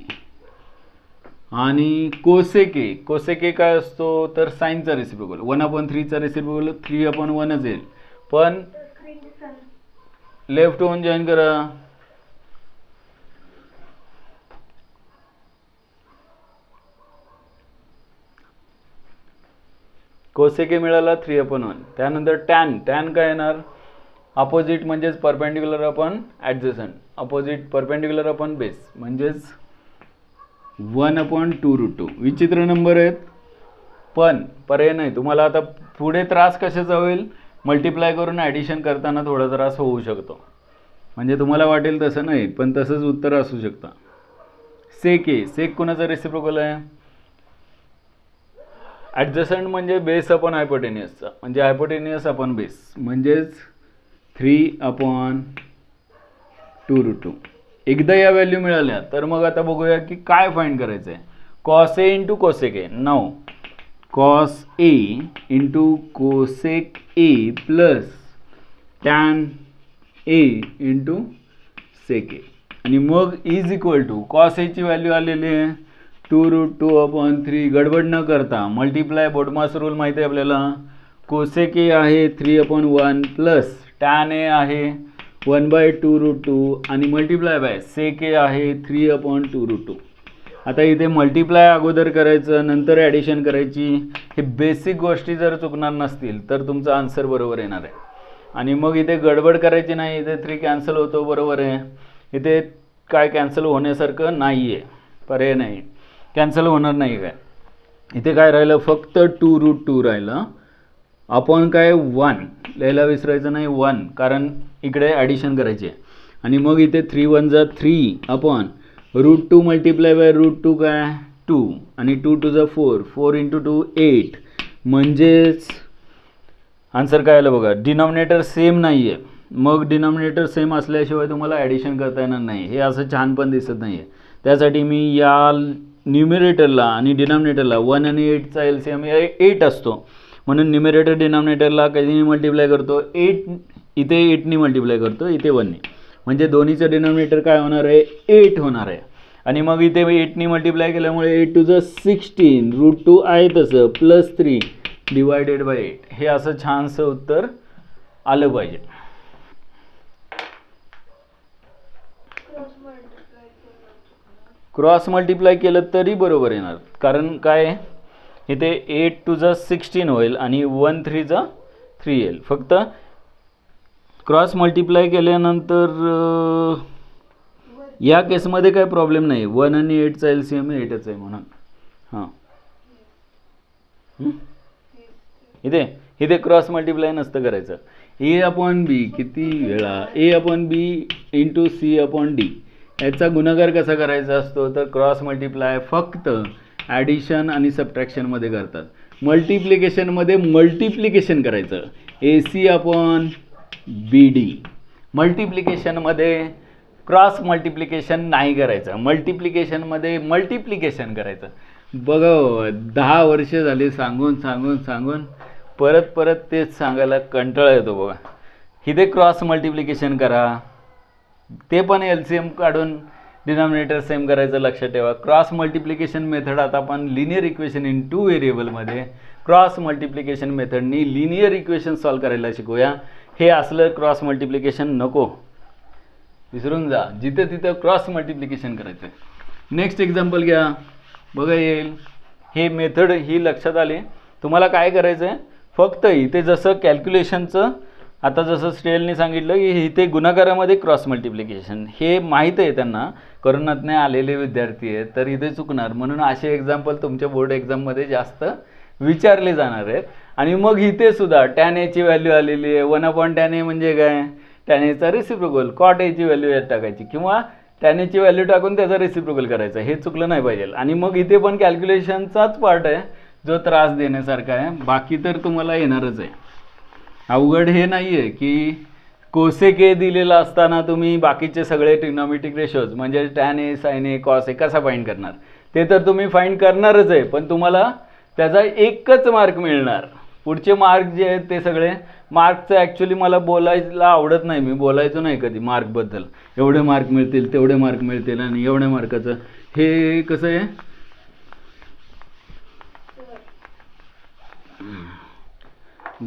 A: आणि कोसेके काय असतो तर साईनचा रेसिप्रोकल, 1/3चा रेसिप्रोकल 3/1च येईल. पण लेफ्ट होऊन जॉईन करा. कोसेके मिळाला 3/1. त्यानंतर टॅन काय येणार, अपोजिट म्हणजेच perpendicular upon adjacent, opposite perpendicular upon base म्हणजेच 1/2√2. विचित्र नंबर आहेत पण पर्याय नाही. तुम्हाला आता पुढे त्रास कशाचा होईल, मल्टिप्लाय करून ॲडिशन करताना थोडा त्रास होऊ शकतो. म्हणजे तुम्हाला वाटेल तसं नाही पण तसंच उत्तर असू शकतं. सेक कोणाचा रेसिप्रोकल आहे, ॲडजसंट म्हणजे बेस अपॉन हायपोटेनियसचा, म्हणजे हायपोटेनियस अपॉन बेस म्हणजेच 3/2√2. एकदा या व्हॅल्यू मिळाल्या तर मग आता बघूया की काय फाइंड करायचं आहे. Cos A into cosec A. नाव cos A into cosec A plus tan A into sec A. आणि मग इज इक्वल टू कॉस एची व्हॅल्यू आलेली आहे 2√2/3. गडबड न करता मल्टिप्लाय बोडमास रूल माहिती आहे आपल्याला. कोसेक ए आहे 3/1 प्लस टॅन ए आहे 1/2√2 आणि मल्टिप्लाय बाय सेक ए आहे 3/2√2. आता इथे मल्टिप्लाय अगोदर करायचं नंतर ॲडिशन करायची. हे बेसिक गोष्टी जर चुकणार नसतील तर तुमचा आन्सर बरोबर येणार आहे. आणि मग इथे गडबड करायची नाही. इथे 3 कॅन्सल होतो, बरोबर आहे. इथे काय कॅन्सल होण्यासारखं नाही आहे, पर्याय नाही, कॅन्सल होणार नाही. काय इथे काय राहिलं, फक्त 2√2 राहिलं. आपण काय 1 लिहायला विसरायचं नाही, 1, कारण इकडे ॲडिशन करायची आहे. आणि मग इथे 3 × 3/√2 मल्टिप्लाय बाय √2 काय 2 आणि 2 × 4, 4 × 2 8. म्हणजेच आन्सर काय आलं बघा. डिनॉमिनेटर सेम नाही आहे, मग डिनॉमिनेटर सेम असल्याशिवाय तुम्हाला ॲडिशन करता येणार नाही. हे असं छान पण दिसत नाही आहे. त्यासाठी मी या न्यूमरेटरला आणि डिनॉमिनेटरला 1 आणि 8चा LCM 8 असतो म्हणून न्यूमरेटर डिनॉमिनेटरला कधीही मल्टिप्लाय करतो 8, इथे 8नी मल्टिप्लाय करतो, इथे 1नी. म्हणजे दोन्हीचं डिनॉमिनेटर काय होणार आहे 8 होणार आहे. आणि मग इथे 8नी मल्टिप्लाय केल्यामुळे 8 × 2 = 16, √2 आहे तसं प्लस 3 डिवायडेड बाय 8. हे असं छानसं उत्तर आलं पाहिजे. क्रॉस मल्टिप्लाय केलं तरी बरोबर येणार, कारण काय इथे 8 × 2 = 16 होईल आणि 1 × 3 = 3 येईल. फक्त क्रॉस मल्टिप्लाय केल्यानंतर या केसमध्ये काही प्रॉब्लेम नाही, 1 आणि 8चा LCM 8च आहे म्हणून. हां इथे क्रॉस मल्टिप्लाय नसतं करायचं. A/B किती वेळा A/B × C/D याचा गुणाकार कसा करायचा असतो तर क्रॉस मल्टिप्लाय फक्त ॲडिशन आणि सबट्रॅक्शनमध्ये करतात. मल्टिप्लिकेशनमध्ये मल्टिप्लिकेशन करायचं AC/BD. मल्टिप्लिकेशनमध्ये क्रॉस मल्टिप्लिकेशन नाही करायचं, मल्टिप्लिकेशनमध्ये मल्टिप्लिकेशन करायचं. बघा 10 वर्ष झाली सांगून परत तेच सांगायला कंटाळा येतो बघा. इथे क्रॉस मल्टिप्लिकेशन करा, ते पण LCM काढून डिनॉमिनेटर सेम करायचं, लक्षात ठेवा. क्रॉस मल्टिप्लिकेशन मेथड आता आपण लिनियर इक्वेशन इन 2 व्हेरिएबलमध्ये क्रॉस मल्टिप्लिकेशन मेथडनी लिनियर इक्वेशन सॉल्व करायला शिकूया. हे असलं क्रॉस मल्टिप्लिकेशन नको, विसरून जा. जिथे तिथं क्रॉस मल्टिप्लिकेशन करायचं. नेक्स्ट एक्झाम्पल घ्या, बघा येईल. हे मेथड ही लक्षात आली. तुम्हाला काय करायचं आहे, फक्त इथे जसं कॅल्क्युलेशनचं आता जसं स्टेलने सांगितलं की इथे गुणाकारामध्ये क्रॉस मल्टिप्लिकेशन हे माहीत आहे त्यांना, करोनातने आलेले विद्यार्थी आहेत तर इथे चुकणार. म्हणून असे एक्झाम्पल तुमच्या बोर्ड एक्झाममध्ये जास्त विचारले जाणार आहेत. आणि मग इथे सुद्धा टॅन एची व्हॅल्यू आलेली आहे. 1/tan A म्हणजे काय, टॅन एचा रेसिप्रोकल. कॉट एची व्हॅल्यू यात टाकायची किंवा टॅन एची व्हॅल्यू टाकून त्याचा रेसिप्रोकल करायचा. हे चुकलं नाही पाहिजे. आणि मग इथे पण कॅल्क्युलेशनचाच पार्ट आहे जो त्रास देण्यासारखा आहे, बाकी तर तुम्हाला येणारच आहे. अवघड हे नाही आहे की कोसेक ए दिलेला असताना तुम्ही बाकीचे सगळे ट्रिग्नोमेट्रिक रेशोज म्हणजे tan A, sign A, cos A कसा फाइंड करणार. ते तर तुम्ही फाइंड करणारच आहे, पण तुम्हाला त्याचा एकच मार्क मिळणार. पुढचे मार्क जे आहेत ते सगळे मार्कचं ॲक्च्युली मला बोलायला आवडत नाही, मी बोलायचो नाही कधी मार्कबद्दल. एवढे मार्क मिळतील, तेवढे मार्क मिळतील आणि एवढ्या मार्काचं हे कसं आहे.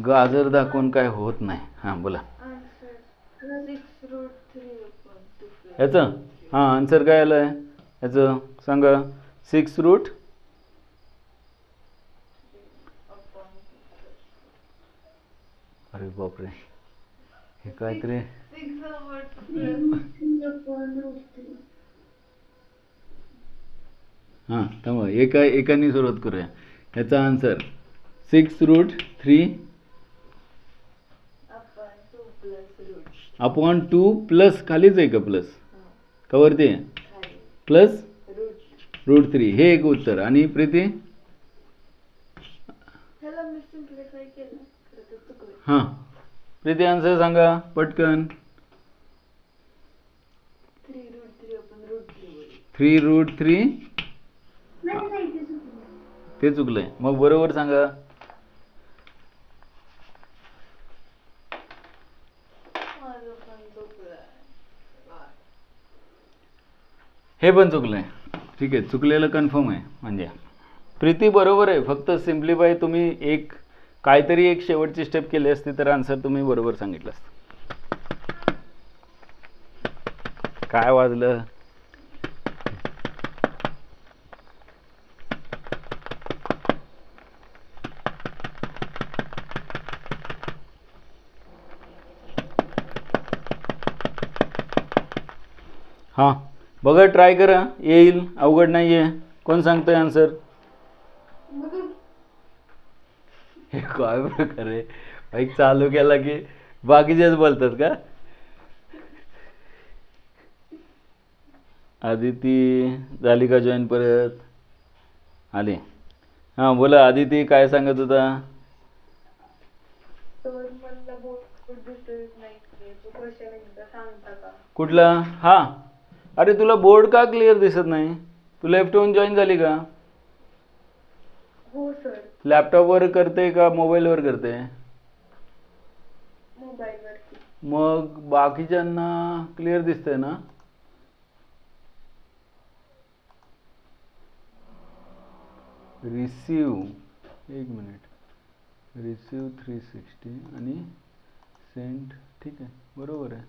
A: गाजर दाखवून काय होत नाही. हां बोला. याचं हां आन्सर काय आलं आहे याचं सांगा. 6√. अरे बापरे, हे काहीतरी हां थांबा, एकाने सुरुवात करूया. याचा आन्सर 6√3 अपॉन 2 प्लस खालीच आहे का प्लस कवरती प्लस √3 हे एक उत्तर. आणि प्रीती हां प्रीती आन्सर सांगा पटकन. 3√3 ते चुकलंय, मग बरोबर सांगा. हे पण चुकलंय. ठीक आहे, चुकलेलं कन्फर्म आहे. म्हणजे प्रीती बरोबर आहे, फक्त सिम्प्लिफाय तुम्ही एक काहीतरी एक शेवटची स्टेप केली असती तर आन्सर तुम्ही बरोबर सांगितलं असतं. काय वाजलं. हां बघा, ट्राय करा, येईल, अवघड नाही आहे. कोण सांगतोय आन्सर. हे काय प्रकारे बाईक चालू केला की बाकीचेच बोलतात का. आदिती झाली का जॉईन परत आली. हां बोला आदिती, काय सांगत होता. कुठला. हां अरे तुला बोर्ड का क्लिअर दिसत नाही. तू लेफ्ट होऊन जॉईन झाली का.
B: हो सर.
A: लॅपटॉपवर करते का मोबाईलवर करते.
B: मोबाईलवर.
A: मग बाकीच्यांना क्लिअर दिसतंय ना. रिसीव एक मिनिट, रिसीव 360 आणि सेंड. ठीक आहे बरोबर आहे.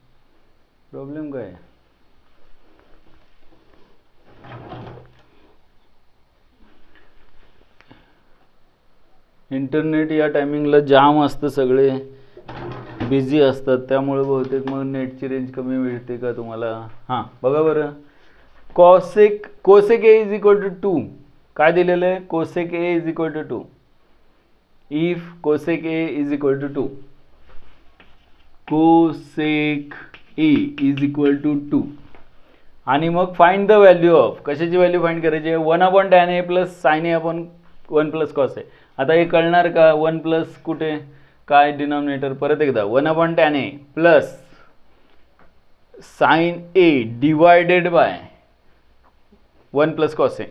A: प्रॉब्लेम काय आहे. इंटरनेट या टायमिंगला जाम असतं, सगळे बिझी असतात, त्यामुळे बहुतेक मग नेटची रेंज कमी मिळते का तुम्हाला. हां बघा बरं. Cosec A is equal to 2 काय दिलेलं आहे. Cosec A is equal to 2. If cosec A is equal to 2, cosec A is equal to 2 आणि मग फाइंड द व्हॅल्यू ऑफ. कशाची व्हॅल्यू फाइंड करायची आहे. 1/tan a plus sin a upon 1 plus cos a. आता हे कळणार का. 1 plus कुठे काय डिनॉमिनेटर. परत एकदा 1/tan a plus sin a divided by 1 plus cos a.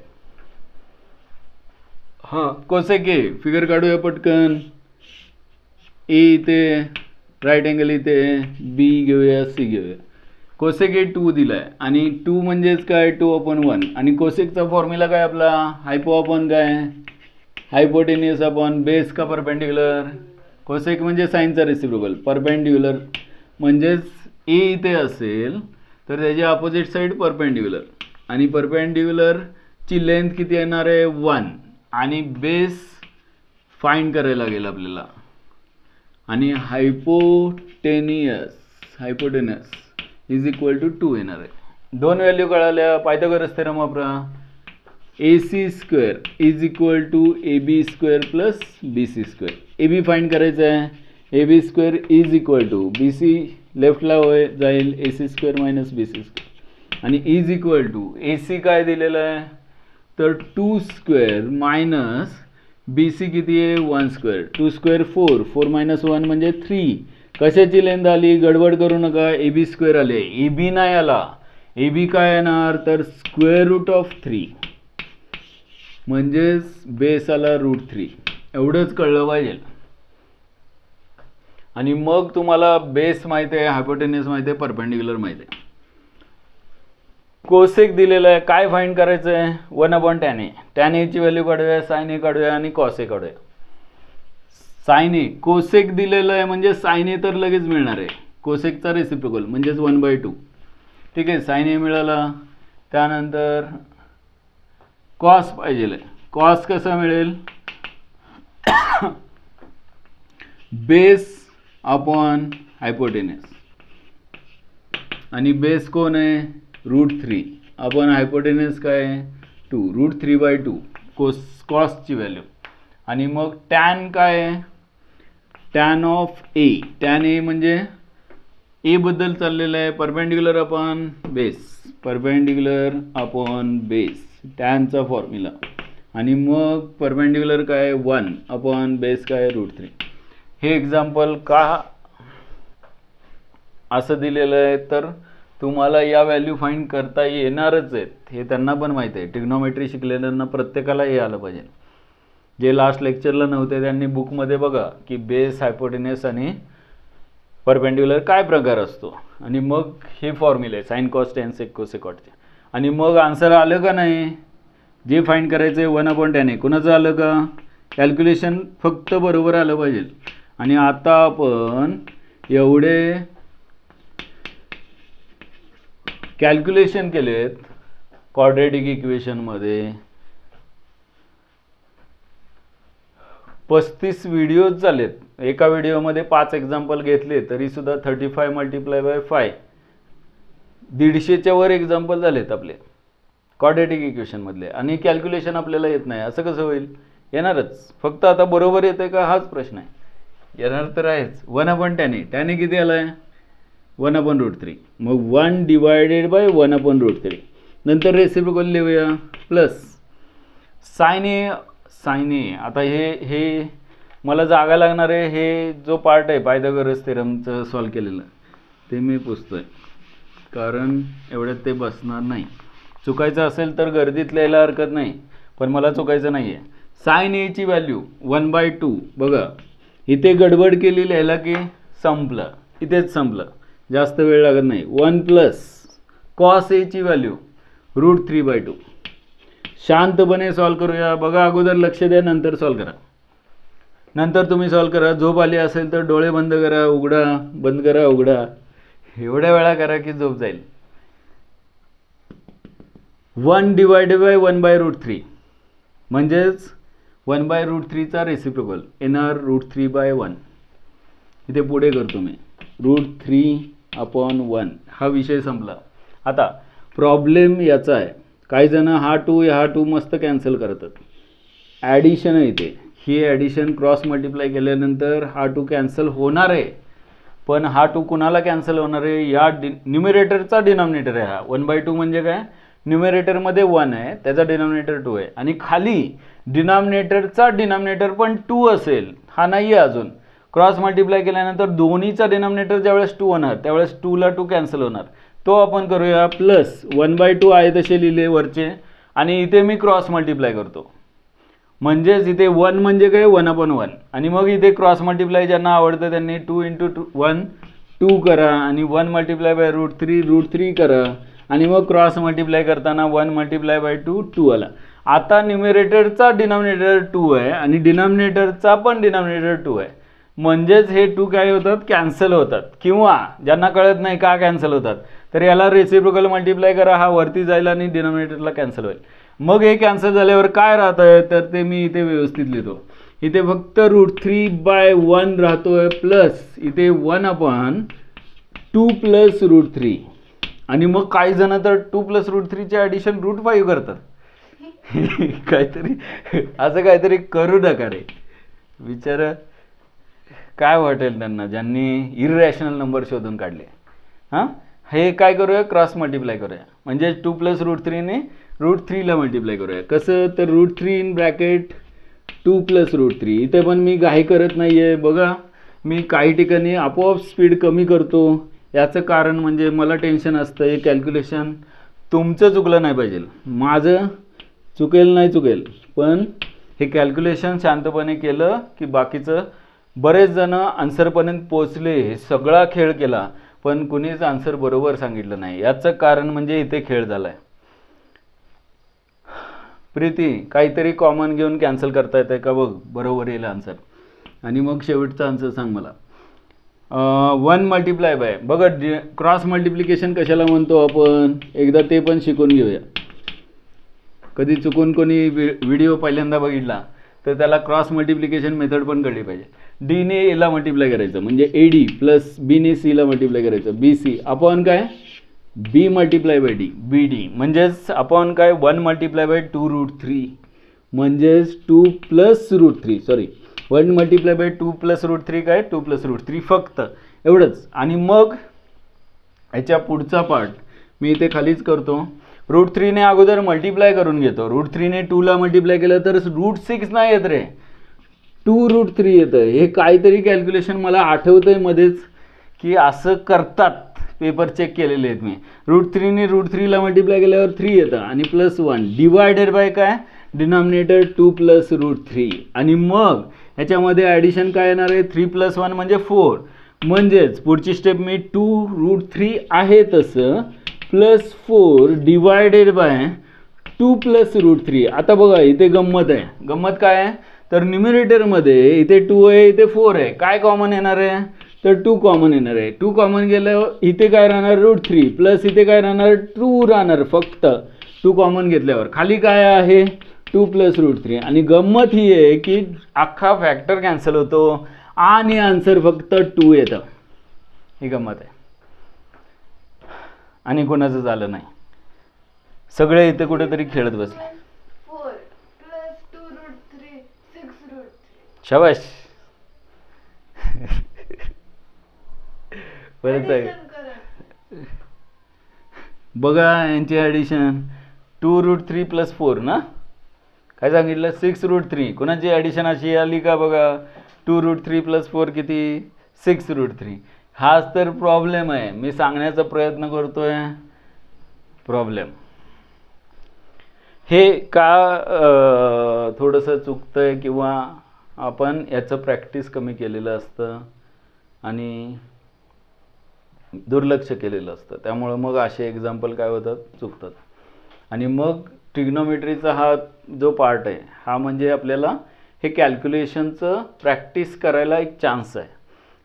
A: हां कोसेक ए फिगर काढूया पटकन. ए इथे, राईट अँगल इथे, बी घेऊया, सी घेऊया. कोसेक ए 2 दिलाय आणि 2 म्हणजेच काय 2/1 आणि कोसेकचा फॉर्म्युला काय आपला. हायपो अपॉन काय हायपोटेनियस अपॉन बेस का परपेंडिक्युलर. कोसेक म्हणजे साईनचा रेसिप्रोकल, परपेंडिक्युलर म्हणजेच ए इथे असेल तर त्याची अपोजिट साईड परपेंडिक्युलर आणि परपेंडिक्युलरची लेंथ किती येणार आहे 1 आणि बेस फाइंड करायला लागेल आपल्याला. आणि हायपोटेनियस इज इक्वल टू 2 येणार आहे. दोन व्हॅल्यू कळाल्या. पायथागोरस थेरम वापरा. AC² is equal to AB² plus BC². AB find करायचं आहे. AB² is equal to BC लेफ्टला होय जाईल AC² मायनस BC² आणि इज इक्वल टू AC काय दिलेलं आहे तर 2² मायनस BC किती आहे 1². 2² 4, 4 मायनस 1 म्हणजे 3. कशाची लेंथ आली गडबड करू नका. AB² आले, AB नाही आला. AB काय येणार तर √3 म्हणजेच बेस आला √3. एवढंच कळलं पाहिजे. आणि मग तुम्हाला बेस माहिती आहे, हायपोटेन्यूस माहिती आहे, परपेंडिक्युलर माहिती आहे. कोसेक दिलेलं आहे, काय फाइंड करायचं आहे? 1/tan A. tan A ची व्हॅल्यू काढूया, sin A काढूया आणि cos A काढूया. sin A कोसेक दिलेलं आहे म्हणजे sin A तर लगेच मिळणार आहे, कोसेकचा रेसिप्रोकल म्हणजेच 1/2. ठीक आहे, sin A मिळाला. त्यानंतर cos पाहिजे, cos कसा मिळेल? बेस अपॉन हायपोटेन्यूस, आणि बेस कोण आहे? √3 अपॉन हायपोटेन्यूस काय आहे? 2, √3/2 कॉसची व्हॅल्यू. आणि मग टॅन काय आहे? Tan of A, tan A म्हणजे ए बद्दल चाललेलं आहे, perpendicular upon base, perpendicular upon base, टॅनचा फॉर्म्युला. आणि मग परपेंडिक्युलर काय? 1 अपॉन बेस काय? √3. हे एक्झाम्पल का असं दिलेलं आहे? तर तुम्हाला या व्हॅल्यू फाइंड करता येणारच आहेत, हे त्यांना पण माहिती आहे. ट्रिग्नोमेट्री शिकलेल्यांना प्रत्येकाला हे आलं पाहिजे. जे लास्ट लेक्चरला नव्हते त्यांनी बुकमध्ये बघा की बेस, हायपोटेन्यूस आणि परपेंडिक्युलर काय प्रकार असतो, आणि मग हे फॉर्म्युले sine cos tan sec cosec कॉटचे. आणि मग आन्सर आलं का नाही? जे फाइंड करायचं आहे 1/tan A, कुणाचं आलं का? कॅल्क्युलेशन फक्त बरोबर आलं पाहिजे. आणि आता आपण एवढे कॅल्क्युलेशन केलेत क्वाड्रॅटिक इक्वेशनमध्ये, 35 व्हिडिओज झालेत. एका व्हिडिओमध्ये 5 एक्झाम्पल घेतले तरी सुद्धा 35 × 5 150च्या वर एक्झाम्पल झालेत आपले क्वाड्रॅटिक इक्वेशनमधले. आणि कॅल्क्युलेशन आपल्याला येत नाही, असं कसं होईल? येणारच, फक्त आता बरोबर येतं का हाच प्रश्न आहे. येणार तर आहेच. 1/tan A, tan A किती आला आहे? 1/√3. मग 1/1/√3. नंतर रेसिप्रोकल लिहूया, plus sin A, sin A. आता हे मला जागा लागणार आहे, हे जो पार्ट आहे पायथागोरस थेरमचं सॉल्व केलेलं ते मी पुसतोय, कारण एवढ्यात ते बसणार नाही. चुकायचं असेल तर गर्दीत लिहायला हरकत नाही, पण मला चुकायचं नाही आहे. sin A ची व्हॅल्यू 1/2. बघा इथे गडबड केली लिहायला की संपलं, इथेच संपलं, जास्त वेळ लागत नाही. 1 प्लस cos A ची व्हॅल्यू √3/2. शांतपणे सॉल्व करूया. बघा अगोदर लक्ष द्या, नंतर सॉल्व करा. नंतर तुम्ही सॉल्व करा. झोप आली असेल तर डोळे बंद करा, उघडा, बंद करा, उघडा, एवढ्या वेळा करा की झोप जाईल. 1/1/√3 म्हणजेच 1/√3चा रेसिप्रोकल येणार √3/1. इथे पुढे करतो मी, √3/1. हा विषय संपला. आता प्रॉब्लेम याचा आहे, काही जण हा 2 मस्त कॅन्सल करतात. ॲडिशन आहे इथे, ही ॲडिशन क्रॉस मल्टिप्लाय केल्यानंतर हा 2 कॅन्सल होणार आहे. पण हा 2 कुणाला कॅन्सल होणार आहे? या न्युमिरेटरचा डिनॉमिनेटर आहे हा. 1/2 म्हणजे काय? न्युमिरेटरमध्ये 1 आहे, त्याचा डिनॉमिनेटर 2 आहे, आणि खाली डिनॉमिनेटरचा डिनॉमिनेटर पण 2 असेल, हा नाही आहे अजून. क्रॉस मल्टिप्लाय केल्यानंतर दोन्हीचा डिनॉमिनेटर ज्यावेळेस 2 होणार त्यावेळेस 2 ला 2 कॅन्सल होणार. तो आपण करूया, प्लस 1/2 आहे तसे लिहिले वरचे, आणि इथे मी क्रॉस मल्टिप्लाय करतो. म्हणजेच इथे 1 म्हणजे काय? 1/1. आणि मग इथे क्रॉस मल्टिप्लाय ज्यांना आवडतं त्यांनी 2 × 1 2 करा, आणि 1 × √3 करा, आणि मग क्रॉस मल्टिप्लाय करताना 1 × 2 2 आला. आता न्युमिरेटरचा डिनॉमिनेटर 2 आहे आणि डिनॉमिनेटरचा पण डिनॉमिनेटर 2 आहे, म्हणजेच हे 2 काय होतात? कॅन्सल होतात. किंवा ज्यांना कळत नाही का कॅन्सल होतात तर याला रेसिप्रोकल मल्टिप्लाय करा, हा वरती जाईल आणि डिनॉमिनेटरला कॅन्सल होईल. मग हे कॅन्सल झाल्यावर काय राहत आहे? तर ते मी इथे व्यवस्थित लिहितो. इथे फक्त √3/1 राहतोय, प्लस इथे 1/2 + √3. आणि मग काही जण तर 2 + √3चे ॲडिशन √5 करतात. काहीतरी असं काहीतरी करू नका रे, विचार काय वाटेल त्यांना ज्यांनी इररॅशनल नंबर शोधून काढले. हां, हे काय करूया? क्रॉस मल्टिप्लाय करूया, म्हणजे 2 + √3ने √3ला मल्टिप्लाय करूया. कसं? तर √3 2 + √3. इथे पण मी घाई करत नाही आहे. बघा मी काही ठिकाणी आपोआप स्पीड कमी करतो. याचं कारण म्हणजे मला टेन्शन असतं हे कॅल्क्युलेशन तुमचं चुकलं नाही पाहिजे. माझं चुकेल नाही चुकेल, पण हे कॅल्क्युलेशन शांतपणे केलं की बाकीचं बरेच जण आन्सरपर्यंत पोचले, सगळा खेळ केला, पण कुणीच आन्सर बरोबर सांगितलं नाही. याचं कारण म्हणजे इथे खेळ झालाय. प्रीती, काहीतरी कॉमन घेऊन कॅन्सल करता येते का बघ, बरोबर येईल आन्सर. आणि मग शेवटचा आन्सर सांग मला. 1 मल्टिप्लाय बाय, बघा क्रॉस मल्टिप्लिकेशन कशाला म्हणतो आपण, एकदा ते पण शिकून घेऊया. कधी चुकून कोणी व्हिडिओ पहिल्यांदा बघितला तर त्याला क्रॉस मल्टिप्लिकेशन मेथड पण कळली पाहिजे. डी ने एला मल्टिप्लाय करायचं म्हणजे एडी प्लस बी ने सीला मल्टिप्लाय करायचं, बी सी अपॉन काय B multiply by D, B D म्हणजेच अपॉन काय 1 मल्टिप्लाय बाय 2√3 म्हणजेच 2 plus √3, sorry 1 multiply by 2 plus √3 काय 2 प्लस √3 फक्त एवढंच. आणि मग याच्या पुढचा पार्ट मी इथे खालीच करतो. √3 ने अगोदर मल्टिप्लाय करून घेतो. √3 ने 2 ला मल्टिप्लाय केलं तर √6 नाही येत रे, 2√3 येतं. हे काहीतरी कॅल्क्युलेशन मला आठवतंय मध्येच की असं करतात, पेपर चेक केलेले आहेत मी. √3 ने √3 ला मल्टिप्लाय केल्यावर 3 येतं आणि +1 डिवायडेड बाय काय डिनॉमिनेटर 2 प्लस √3. आणि मग ह्याच्यामध्ये ॲडिशन काय येणार आहे 3 + 1 म्हणजे 4. म्हणजेच पुढची स्टेप मी 2√3 आहे तसं +4 डिवायडेड बाय 2 प्लस √3. आता बघा इथे गंमत आहे. गंमत काय आहे तर न्यूमरेटरमध्ये इथे 2 आहे, इथे 4 आहे. काय कॉमन येणार आहे तर 2 कॉमन येणार आहे. 2 कॉमन गेल्यावर इथे काय राहणार √3 प्लस इथे काय राहणार 2 राहणार. फक्त 2 कॉमन घेतल्यावर खाली काय आहे 2 प्लस √3. आणि गंमत ही आहे की अख्खा फॅक्टर कॅन्सल होतो आणि आन्सर फक्त 2 येतं. ही गंमत आहे. आणि कोणाचं झालं नाही, सगळे इथे कुठेतरी खेळत बसले.
B: 4 + 2√3 6√3.
A: शाबाश. परत आहे बघा यांची ॲडिशन 2√3 + 4 ना, काय सांगितलं 6√3. कोणाची ॲडिशन अशी आली का बघा 2√3 + 4 किती 6√3. हाच तर प्रॉब्लेम आहे, मी सांगण्याचा प्रयत्न करतोय. प्रॉब्लेम हे का थोडंसं चुकतंय किंवा आपण याचं प्रॅक्टिस कमी केलेलं असतं आणि दुर्लक्ष केलेलं असतं, त्यामुळं मग असे एक्झाम्पल काय होतात चुकतात. आणि मग ट्रिग्नोमेट्रीचा हा जो पार्ट आहे हा म्हणजे आपल्याला हे कॅल्क्युलेशनचं प्रॅक्टिस करायला एक चान्स आहे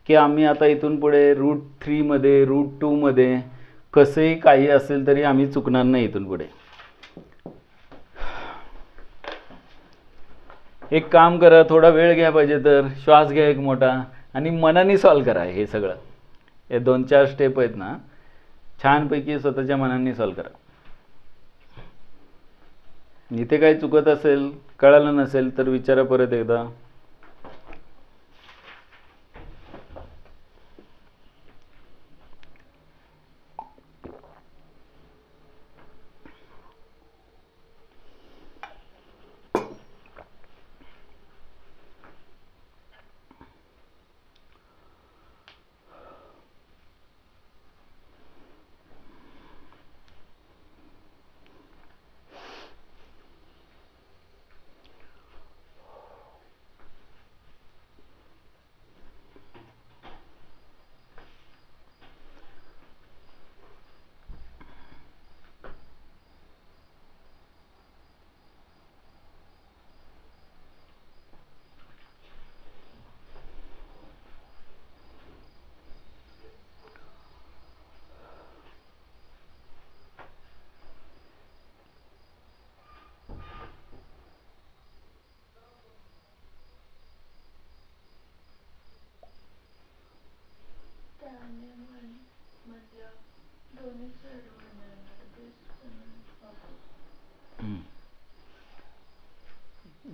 A: की आम्ही आता इथून पुढे √3 मध्ये √2 मध्ये कसंही काही असेल तरी आम्ही चुकणार नाही इथून पुढे. एक काम करा, थोडा वेळ घ्या, पाहिजे तर श्वास घ्या एक मोठा आणि मनाने सॉल्व करा. हे सगळं हे 2-4 स्टेप आहेत ना, छानपैकी स्वतःच्या मनाने सॉल्व करा. इथे काही चुकत असेल, कळालं नसेल तर विचारा परत एकदा.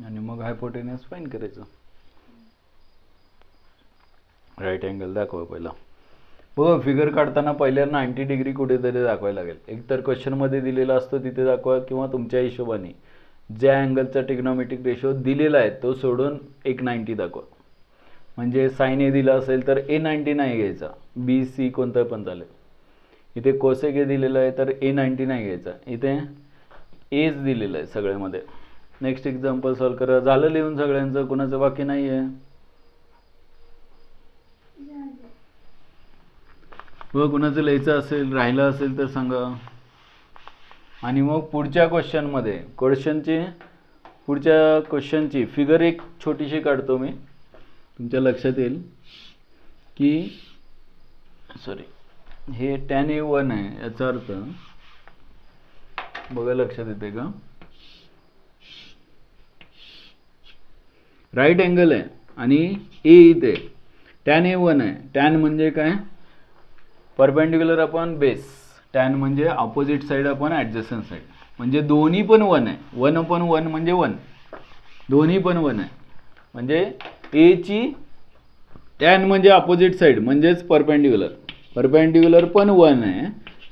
A: आणि मग हायपोटेनस फाइंड करायचं. राईट अँगल दाखवा पहिला. बघा फिगर काढताना पहिल्या 90 डिग्री कुठेतरी दाखवायला लागेल. एकतर क्वेश्चनमध्ये दिलेला असतो तिथे दाखवा किंवा तुमच्या हिशोबाने ज्या अँगलचा ट्रिग्नोमेट्रिक रेशो दिलेला आहे तो सोडून एक 90 दाखवा. म्हणजे साइन ए दिला असेल तर A90 नाही घ्यायचा, BC कोणतं पण चालेल. इथे कोसेक ए दिलेलं आहे तर A90 नाही घ्यायचा, इथे एच दिलेलं आहे सगळ्यामध्ये. नेक्स्ट एक्झाम्पल सॉल्व करा. झालं लिहून सगळ्यांचं, कुणाचं बाकी नाही आहे. व कुणाचं लिहायचं असेल राहिलं असेल तर सांगा. आणि मग पुढच्या क्वेश्चनची फिगर एक छोटीशी काढतो मी, तुमच्या लक्षात येईल की सॉरी हे tan A1 आहे, याचा अर्थ बघा लक्षात येते का, राईट अँगल आहे आणि ए इथे tan A1 आहे. tan म्हणजे काय, परपेंडिक्युलर अपॉन बेस, tan म्हणजे ऑपोजिट साइड अपॉन ॲडजसंट साइड, म्हणजे दोन्ही पण 1 आहे. 1/1 म्हणजे 1, दोन्ही पण 1 आहे. म्हणजे ए ची tan म्हणजे ऑपोजिट साइड म्हणजेच परपेंडिक्युलर पण 1 आहे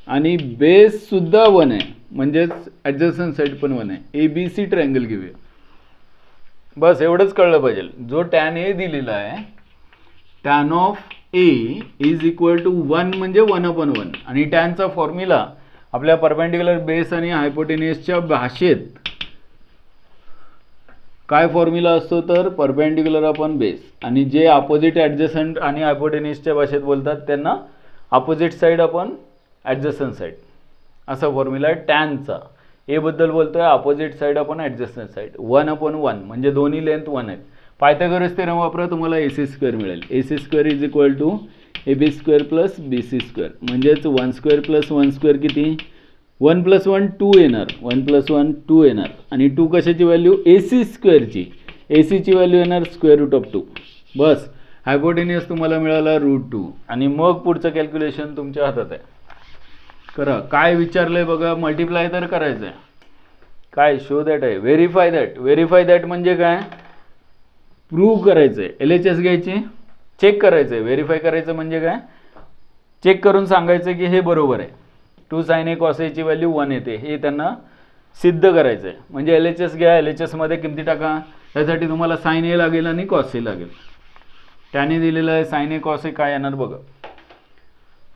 A: आणि बेस सुद्धा 1 आहे, म्हणजेच ॲडजसंट साइड पण 1 आहे. ABC ट्रायंगल घेऊया. बस एवढंच कळलं पाहिजे. जो tan A दिलेला आहे, tan of A is equal to 1 म्हणजे 1/1 आणि टॅनचा फॉर्म्युला आपल्या परपेंडिक्युलर बेस आणि हायपोटेन्युसच्या भाषेत काय फॉर्म्युला असतो तर परपेंडिक्युलर अपॉन बेस, आणि जे अपोजिट ॲडजसंट आणि हायपोटेन्युसच्या भाषेत बोलतात त्यांना अपोजिट साइड अपॉन ॲडजसंट साइड असा फॉर्म्युला आहे टॅनचा. ए बद्दल बोलतोय अपोजिट साइड अपॉन ॲडजसंट साइड, 1/1 म्हणजे दोन्ही लेंथ 1 आहेत. पायथागोरस थेरम वापरा, तुम्हाला AC² मिळेल. AC² is equal to AB² plus BC² म्हणजेच 1² प्लस 1² किती, 1 + 1 2 येणार, 1 + 1 2 येणार. आणि 2 कशाची व्हॅल्यू, AC² ची, AC ची व्हॅल्यू येणार √2. बस हायपोटेन्युस तुम्हाला मिळाला √2. आणि मग पुढचं कॅल्क्युलेशन तुमच्या हातात आहे, करा. काय विचारलंय बघा, मल्टिप्लाय तर करायचं आहे, काय शो दॅट आहे, व्हेरीफाय दॅट म्हणजे काय, प्रूव्ह करायचं आहे. LHS घ्यायची, चेक करायचं आहे. व्हेरीफाय करायचं म्हणजे काय, चेक करून सांगायचं की हे बरोबर आहे. 2 sin A cos A ची व्हॅल्यू 1 येते, हे त्यांना सिद्ध करायचं आहे. म्हणजे LHS घ्या, LHS मध्ये किमती टाका. त्यासाठी तुम्हाला sin A लागेल आणि cos A लागेल. त्याने दिलेलं आहे sin A cos A, काय येणार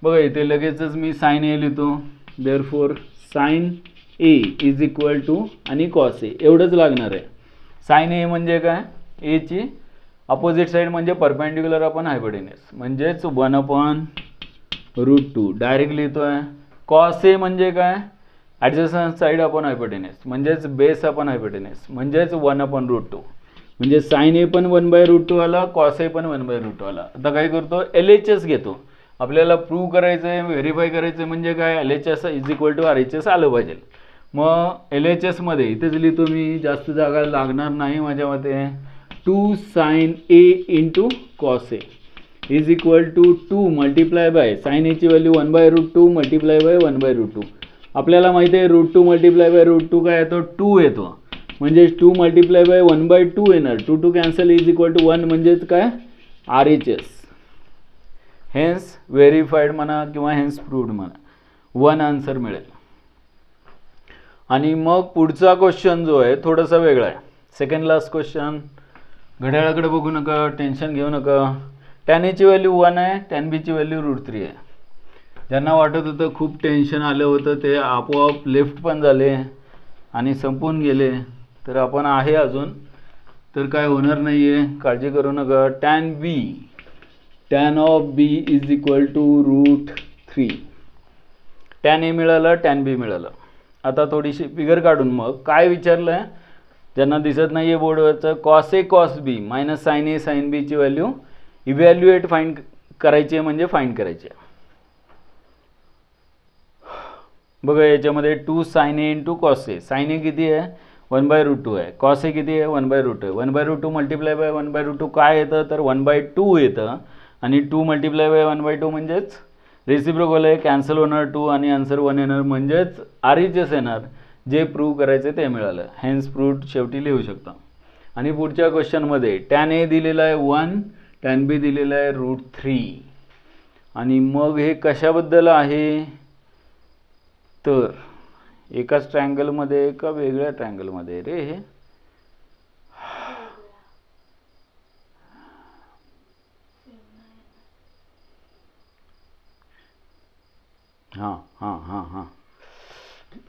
A: बघा इथे लगेचच मी sin A लिहितो. Therefore sin A is equal to आणि cos A एवढंच लागणार आहे. sin A म्हणजे काय, A ची अपोजिट साइड म्हणजे परपेंडिक्युलर अपॉन हायपोटेन्युस म्हणजेच 1/√2 डायरेक्ट लिहितोय. cos A म्हणजे काय, ॲडजसंट साइड अपॉन हायपोटेन्युस म्हणजेच बेस अपॉन हायपोटेन्युस म्हणजेच 1/√2. म्हणजे sin A पण 1/√2 आला, cos A पण 1/√2 आला. आता काय करतो, LHS घेतो. आपल्याला प्रूव्ह करायचं आहे, व्हेरीफाय करायचं आहे म्हणजे काय, LHS is equal to RHS आलं पाहिजे. मग LHS मध्ये इथेच लिहितो मी, जास्त जागा लागणार नाही माझ्या मते. 2 sin A into cos A is equal to 2 multiply by sin A ची व्हॅल्यू 1/√2 मल्टिप्लाय बाय 1/√2. आपल्याला माहिती आहे √2 मल्टिप्लाय बाय √2 काय येतो, 2 येतो. म्हणजे 2 मल्टिप्लाय बाय 1/2 येणार, 2 कॅन्सल इज इक्वल टू 1 म्हणजेच काय, RHS. हेन्स व्हेरीफाईड म्हणा किंवा हेन्स प्रूव्ड म्हणा, 1 आन्सर मिळेल. आणि मग पुढचा क्वेश्चन जो आहे थोडासा वेगळा आहे. Second last question. घड्याळाकडे बघू नका, टेन्शन घेऊ नका. tan A ची व्हॅल्यू 1 आहे, tan B ची व्हॅल्यू √3 आहे. ज्यांना वाटत होतं खूप टेन्शन आलं होतं ते आपोआप लेफ्ट पण झाले आणि संपून गेले. तर आपण आहे अजून, तर काय होणार नाही आहे, काळजी करू नका. tan of B is equal to √3. tan A मिळालं, tan B मिळालं. आता थोडीशी फिगर काढून मग काय विचारलं आहे, ज्यांना दिसत नाही आहे बोर्डवरचं, cos A cos B minus sin A sin B ची व्हॅल्यू इव्हॅल्युएट फाइंड करायची आहे, म्हणजे फाइंड करायची आहे. बघा याच्यामध्ये 2 sin A into cos A. sin A किती आहे, 1/√2 आहे. cos A किती आहे, 1/√2 आहे. 1/√2 मल्टिप्लाय बाय 1/√2 काय येतं तर 1/2 येतं. आणि 2 मल्टिप्लाय बाय 1/2 म्हणजेच रेसिप्रोकल आहे, कॅन्सल होणार 2 आणि आन्सर 1 येणार, म्हणजेच RHS येणार. जे प्रूव्ह करायचं ते मिळालं. हेन्स प्रूव्ड शेवटी लिहू शकता. आणि पुढच्या क्वेश्चनमध्ये tan A दिलेला आहे 1, tan B दिलेला आहे √3. आणि मग हे कशाबद्दल आहे तर एकाच ट्रायंगलमध्ये का वेगळ्या ट्रायंगलमध्ये रे हे, हां हां हां हां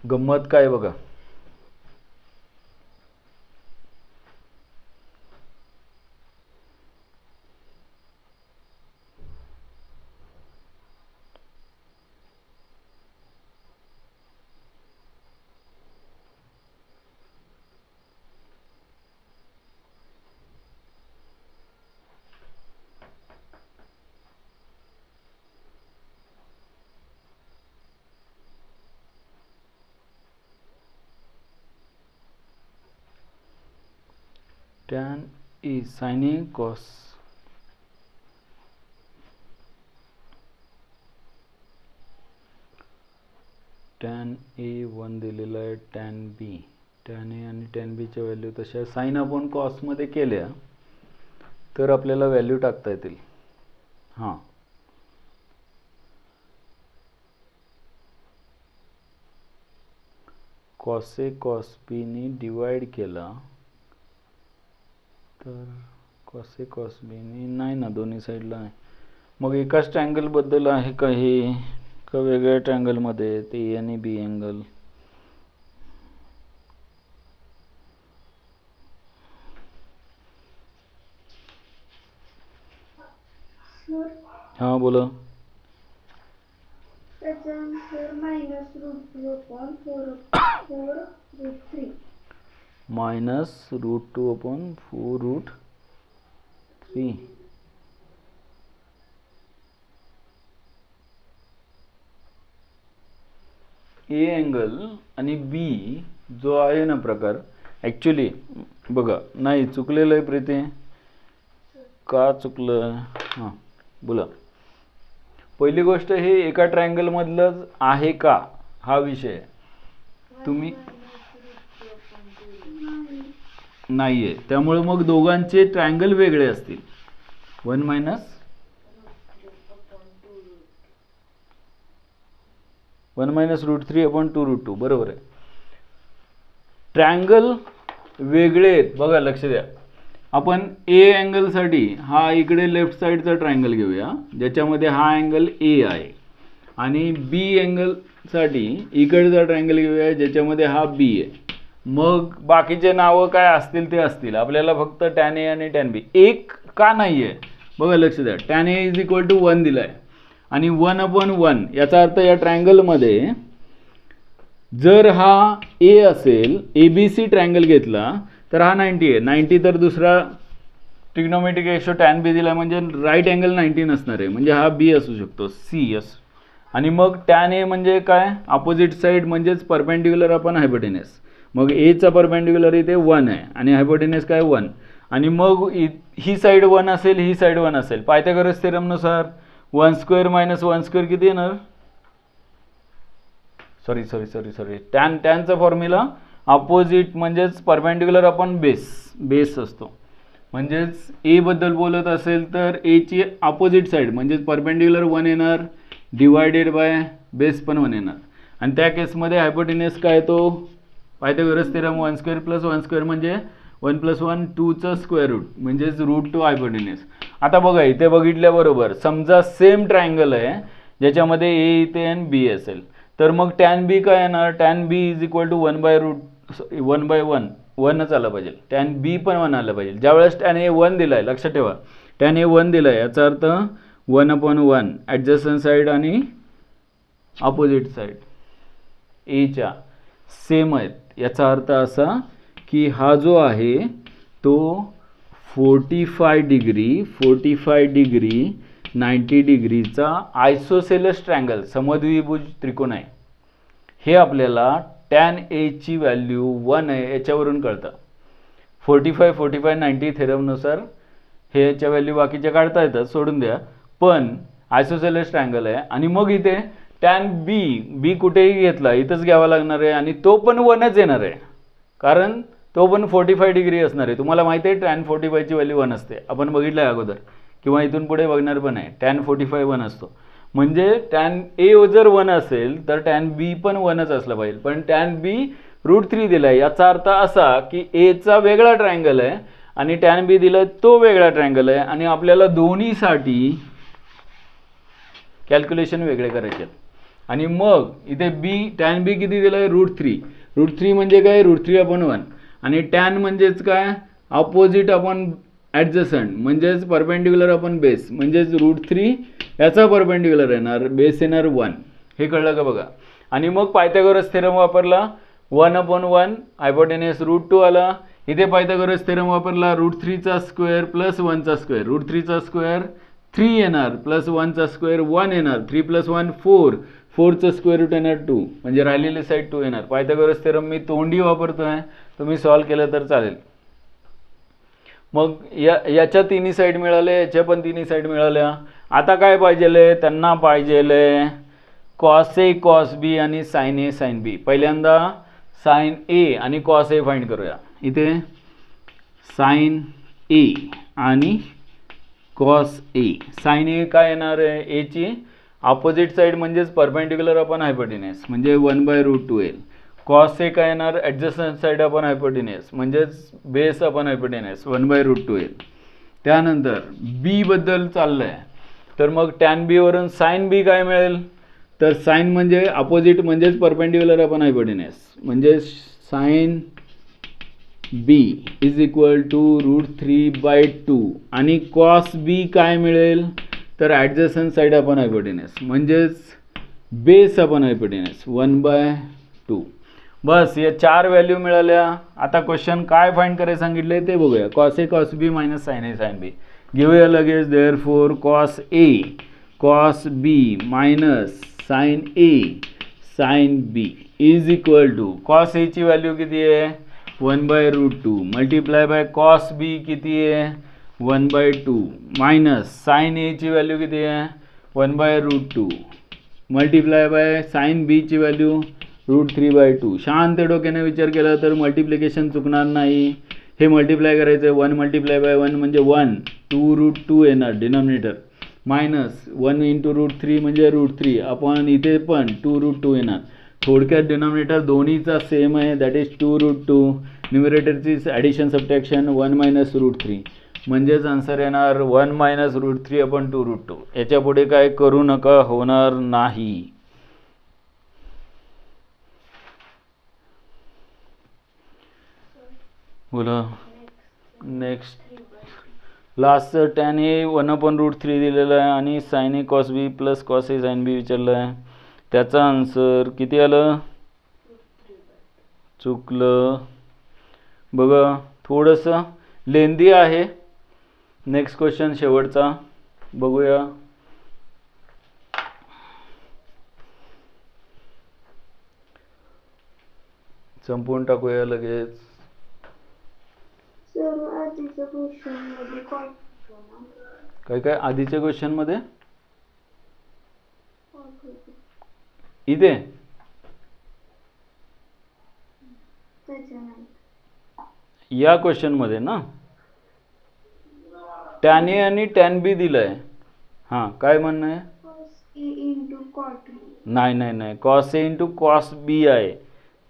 A: गंमत काय बघा, tan A sign A cos tan A 1 दिलेला आहे, टॅन बी, टॅन ए आणि टॅन बीच्या व्हॅल्यू तशा साइन अपॉन कॉसमध्ये केल्या तर आपल्याला व्हॅल्यू टाकता येतील. हां, कॉस ए कॉस बीने डिवाइड केला तर कॉस ए कॉस बीने नाही ना, दोन्ही साईडला आहे. मग एकाच ट्रँगलबद्दल आहे का हे, का वेगळ्या ट्रँगलमध्ये ते ए आणि बी अँगल?
B: सर
A: हां बोला.
B: त्याच्यानंतर minus root 2 upon 4 root 3.
A: Minus root 2 upon 4 root 3. A angle आणि बी जो आहे ना प्रकार, ॲक्च्युली बघा नाही चुकलेलं आहे प्रीती. का चुकलं? हां बोला. पहिली गोष्ट हे एका ट्रायंगलमधलंच आहे का हा विषय तुम्ही नाही आहे, त्यामुळे मग दोघांचे ट्रायंगल वेगळे असतील. 1 minus 1 minus root 3 upon 2 root 2 बरोबर आहे. ट्रायंगल वेगळे आहेत बघा, लक्ष द्या. आपण ए अँगलसाठी हा इकडे लेफ्ट साईडचा ट्रायंगल घेऊया ज्याच्यामध्ये हा अँगल ए आहे, आणि बी अँगलसाठी इकडचा ट्रायंगल घेऊया ज्याच्यामध्ये हा बी आहे. मग बाकीचे नावं काय असतील ते असतील, आपल्याला फक्त टॅन ए आणि टॅन बी एक का नाही आहे बघा, लक्ष द्या. Tan A is equal to 1 दिला आहे आणि 1 अपॉन 1, याचा अर्थ या ट्रायंगलमध्ये जर हा ए असेल, ए बी सी ट्रायंगल घेतला तर हा 90 आहे. 90 तर दुसरा ट्रिग्नोमेट्रिक रेशो टॅन बी दिला म्हणजे राईट अँगल 90 नसणार आहे, म्हणजे हा बी असू शकतो, सी एस. आणि मग टॅन ए म्हणजे काय, अपोजिट साईड म्हणजेच परपेंडिक्युलर अपॉन हायपोटेनस. मग एचा परपेंडिक्युलर इथे 1 आहे आणि हायपोटेनस काय 1, आणि मग ही साईड 1 असेल, ही साईड 1 असेल. पायथागोरस थेरमनुसार 1 स्क्वेअर मायनस 1 स्क्वेअर किती येणार? सॉरी टॅनचा फॉर्म्युला अपोजिट म्हणजेच परपेंडिक्युलर अपॉन बेस असतो. म्हणजेच ए बद्दल बोलत असेल तर एची अपोजिट साईड म्हणजेच परपेंडिक्युलर 1 येणार डिवायडेड बाय बेस पण 1 येणार. आणि त्या केसमध्ये हायपोटेनस काय तो Pythagoras theorem 1 square plus 1 square म्हणजे 1 प्लस 1 2चं स्क्वेअर रूट म्हणजेच रूट 2 हायपोटेनस. आता बघा इथे बघितल्याबरोबर समजा सेम ट्रायंगल आहे ज्याच्यामध्ये ए इथे आणि बी असेल, तर मग टॅन बी काय येणार? Tan B is equal to 1/1 1च आलं पाहिजे. टॅन बी पण 1 आलं पाहिजे. ज्यावेळेस टॅन ए 1 दिला आहे, लक्षात ठेवा टॅन ए 1 दिला आहे याचा अर्थ 1/1 ॲडजस्टंट साईड आणि अपोजिट साईड एच्या सेम आहेत. याचा अर्थ असा की हा जो आहे तो 45 डिग्री 90 डिग्रीचा आयसोसेलस ट्रँगल समद्विभुज त्रिकोण आहे. हे आपल्याला टॅन एची व्हॅल्यू 1 आहे याच्यावरून कळतं. 45 90 थेरमनुसार हे याच्या व्हॅल्यू बाकीच्या काढता येतात, सोडून द्या, पण आयसोसेलस ट्रँगल आहे. आणि मग इथे टॅन बी कुठेही घेतला इथंच घ्यावा लागणार आहे आणि तो पण 1च येणार आहे, कारण तो पण 45 डिग्री असणार आहे. तुम्हाला माहिती आहे टॅन 45ची व्हॅल्यू 1 असते, आपण बघितलं आहे अगोदर किंवा इथून पुढे बघणार पण आहे. टॅन 45 1 असतो. म्हणजे टॅन ए जर 1 असेल तर टॅन बी पण 1च असलं पाहिजे, पण टॅन बी रूट 3 दिला आहे. याचा अर्थ असा की एचा वेगळा ट्रायंगल आहे आणि टॅन बी दिला तो वेगळा ट्रायंगल आहे, आणि आपल्याला दोन्हीसाठी कॅल्क्युलेशन वेगळे करायचे आहेत. आणि मग इथे टॅन बी किती दिला आहे? रूट 3 म्हणजे काय? रूट 3/1. आणि टॅन म्हणजेच काय? अपोजिट अपॉन ॲडजसंट म्हणजेच परपेंडिक्युलर अपॉन बेस, म्हणजेच रूट 3 याचा परपेंडिक्युलर येणार, बेस येणार 1. हे कळलं का बघा. आणि मग पायथागोरस थेरम वापरला, 1/1 हायपोटेनस रूट 2 आला. इथे पायथागोरस थेरम वापरला, रूट 3चा स्क्वेअर प्लस 1चा स्क्वेअर, रूट 3चा स्क्वेअर 3 येणार प्लस 1चा स्क्वेअर 1 येणार, 3 + 1 4, 4चं स्क्वेअर रूट येणार 2, म्हणजे राहिलेली साईड 2 येणार. पायथागोरस थेरम मी तोंडी वापरतोय, तुम्ही सॉल्व केलं तर चालेल. मग याच्या तिन्ही साईड मिळाले, याच्या पण तिन्ही साईड मिळाल्या. आता काय पाहिजे त्यांना? पाहिजे कॉस ए कॉस बी आणि साइन ए साइन बी. पहिल्यांदा साइन ए आणि कॉस ए फाइंड करूया. इथे साइन ए आणि कॉस ए. साइन ए काय येणार आहे? ए ची ऑपोजिट साईड म्हणजेच परपेंडिक्युलर अपॉन हायपोटेन्यूस म्हणजे 1/√2l. कॉस ए काय येणार? ॲडजस्टंट साईड अपॉन हायपोटेन्यूस म्हणजेच बेस अपॉन हायपोटेन्यूस 1/√2l. त्यानंतर बी बद्दल चाललंय, तर मग टॅन बी वरून साइन बी काय मिळेल? तर साइन म्हणजे अपोजिट म्हणजेच परपेंडिक्युलर अपॉन हायपोटेन्यूस म्हणजे sine B is equal to √3/2 आणि कॉस बी काय मिळेल? तर ॲडजस्टंट साईड अपॉन हायपोटेन्यूस म्हणजेच बेस अपॉन हायपोटेन्यूस 1/2. बस या 4 व्हॅल्यू मिळाल्या. आता क्वेश्चन काय फाइंड करायला सांगितले ते बघूया. Cos A cos B minus sine A sine B. घेऊया लगेच. Therefore cos A cos B minus sine A sine B is equal to cos A ची व्हॅल्यू किती आहे? 1/√2 मल्टिप्लाय बाय कॉस बी किती आहे? 1/2 मायनस साइन ए ची value किती आहे? 1/√2 मल्टिप्लाय बाय साइन बी ची व्हॅल्यू √3/2. शांत डोक्याने विचार केला तर मल्टिप्लिकेशन चुकणार नाही. हे मल्टिप्लाय करायचं. 1 मल्टिप्लाय बाय 1 म्हणजे 1, 2√2 येणार डिनॉमिनेटर, मायनस 1 × √3 म्हणजे √3 अपॉन इथे पण 2√2 येणार. थोडक्यात डिनॉमिनेटर दोन्हीचा सेम आहे, दॅट इज 2√2. न्युमरेटरची ॲडिशन सबट्रॅक्शन 1 - √3 म्हणजेच आन्सर येणार 1 - √3 अपॉन 2√2. याच्या पुढे काय करू नका, होणार नाही. बोला नेक्स्ट. लास्टचं टॅन ए 1/√3 दिलेलं आहे आणि sign A cos B plus cos A sine बी विचारलं आहे. त्याचा आन्सर किती आलं? चुकलं बघा, थोडंसं लेंदी आहे. नेक्स्ट क्वेश्चन शेवटचा बघूया. संपवून टाकूया लगेच. काय आधीच्या क्वेश्चन मध्ये इथे या क्वेश्चन मध्ये ना टॅन ए आणि टॅन बी दिलंय. हां काय म्हणणं आहे? नाही cos A into cos B आहे.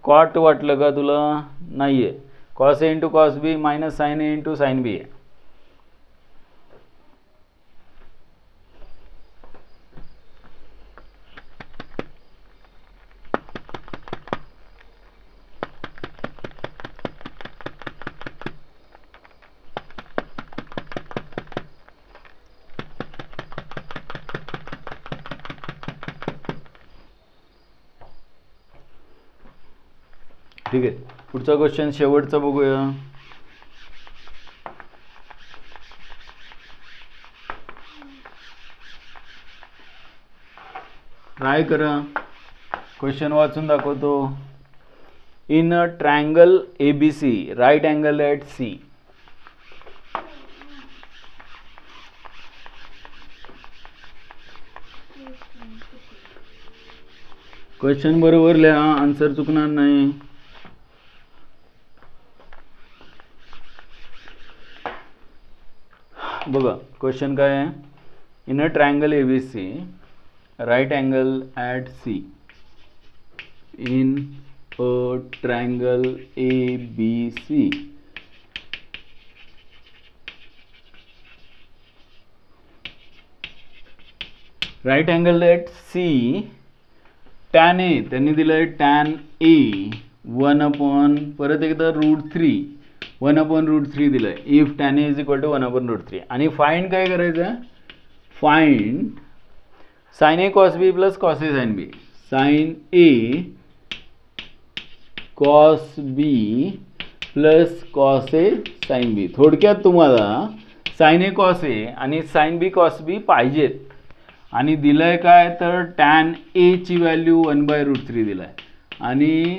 A: कॉट वाटलं का तुला? नाही आहे. Cos A into cos B minus sine A into sine B आहे. ठीक आहे, पुढचा क्वेश्चन शेवटचा बघूया. ट्राय करा. क्वेश्चन वाचून दाखवतो. In a triangle ABC right angle at C. Question बरोबर लिहा, आन्सर चुकणार नाही. बघा क्वेश्चन काय आहे. In a triangle ABC right angle at C. In a triangle ABC right angle at C. Tan A त्यांनी दिलंय टॅन ए 1 परत एकदा √3 1/√3 दिलंय. If tan A is equal to 1/√3 आणि फाइंड काय करायचं? Find sine A cos B plus cos A sine B. Sine A cos B plus cos A sine B. थोडक्यात तुम्हाला साइन ए कॉस ए आणि sine B cos बी पाहिजेत आणि दिलंय काय तर टॅन ए ची व्हॅल्यू 1/√3 दिलाय आणि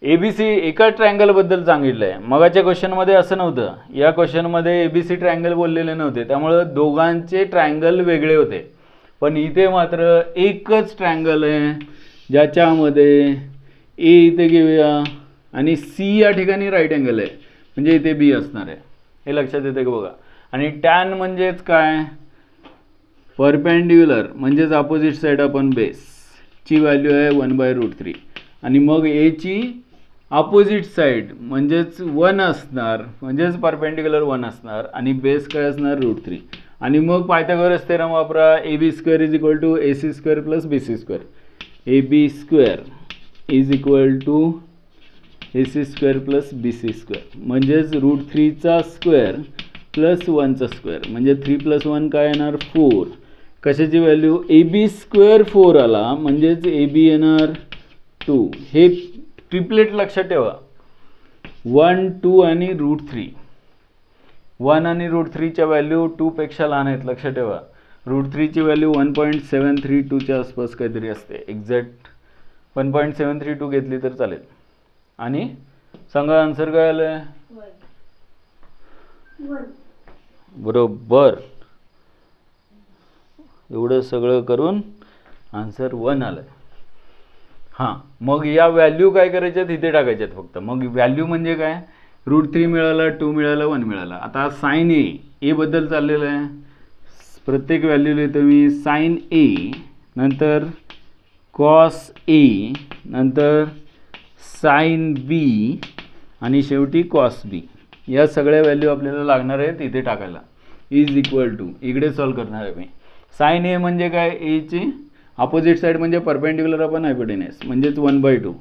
A: ABC एका ट्रायंगलबद्दल सांगितलं आहे. मगाच्या क्वेश्चनमध्ये असं नव्हतं. या क्वेश्चनमध्ये ABC ट्रायंगल बोललेले नव्हते, त्यामुळं दोघांचे ट्रायंगल वेगळे होते. पण इथे मात्र एकच ट्रायंगल आहे ज्याच्यामध्ये A इथे घेऊया आणि C या ठिकाणी राईट अँगल आहे, म्हणजे इथे B असणार आहे. हे लक्षात येते का बघा. आणि टॅन म्हणजेच काय, परपेंडिक्युलर म्हणजेच अपोजिट साईड अपॉन बेस ची व्हॅल्यू आहे 1/√3. आणि मग A ची अपोजिट साईड म्हणजेच 1 असणार, म्हणजेच परपेंडिक्युलर 1 असणार आणि बेस काय असणार √3. आणि मग पायथागोरस थेरम वापरा. AB² = AC² + BC². AB² = AC² + BC², म्हणजेच √3 चा स्क्वेअर प्लस 1 चा स्क्वेअर, म्हणजे 3 + 1 काय येणार 4. कशाची व्हॅल्यू, AB² 4 आला म्हणजेच AB येणार 2. हे ट्रिपलेट लक्षात ठेवा, 1, 2 आणि √3. 1 आणि √3 च्या व्हॅल्यू 2 पेक्षा लहान आहेत, लक्षात ठेवा. √3 ची व्हॅल्यू 1.732 च्या आसपास काहीतरी असते. एक्झॅक्ट 1.732 घेतली तर चालेल. आणि सांगा आन्सर काय आलं. बरोबर, एवढं सगळं करून आन्सर 1 आलं. हां, मग या व्हॅल्यू काय करायच्यात, इथे टाकायच्यात फक्त. मग व्हॅल्यू म्हणजे काय, √3 मिळाला, 2 मिळाला, 1 मिळाला. आता साइन ए बद्दल चाललेलं आहे. प्रत्येक व्हॅल्यू लिहितो मी. साइन ए, नंतर कॉस ए, नंतर साइन बी आणि शेवटी कॉस बी. या सगळ्या व्हॅल्यू आपल्याला लागणार आहेत इथे टाकायला. = इकडे सॉल्व्ह करणार आहे मी. साइन ए म्हणजे काय, ए ची अपोजिट साईड म्हणजे परपेंडिक्युलर अपॉन हायपोटेनस म्हणजेच 1/2.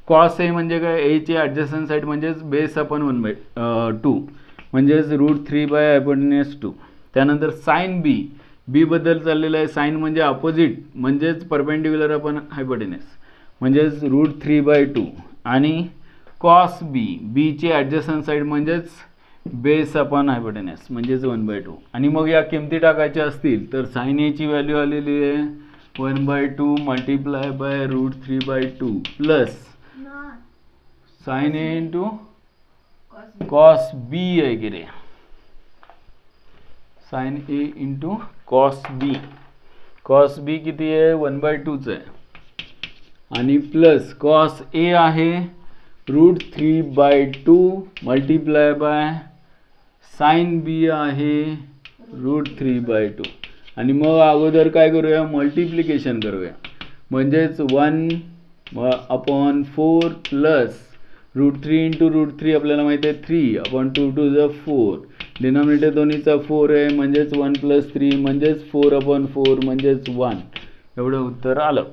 A: कॉस ए म्हणजे काय, ए ची ॲडजस्टंट साईड म्हणजेच बेस अपॉन 1/2 म्हणजेच √3 बाय हायपोटेनस 2. त्यानंतर साइन बी बद्दल चाललेलं आहे. साइन म्हणजे अपोजिट म्हणजेच परपेंडिक्युलर अपॉन हायपोटेनस म्हणजेच √3/2. आणि कॉस बी ची ॲडजस्टंट साईड म्हणजेच बेस अपॉन हायपोटेनस म्हणजेच 1/2. आणि मग या किमती टाकायच्या असतील तर साइन ए ची व्हॅल्यू आलेली आहे 1/2 multiply by √3/2 plus sine A into cos B आहे की रे, sine A into cos B. Cos B किती आहे, 1/2च आहे. आणि प्लस कॉस ए आहे √3/2 मल्टिप्लाय बाय साइन बी आहे √3/2. आणि मग अगोदर काय करूया, मल्टिप्लिकेशन करूया. म्हणजेच 1/4 प्लस √3 इंटू √3 आपल्याला माहिती आहे 3/2 2 = 4. डिनॉमिनेटर दोन्हीचा 4 आहे म्हणजेच 1 + 3 म्हणजेच 4/4 म्हणजेच 1. एवढं उत्तर आलं.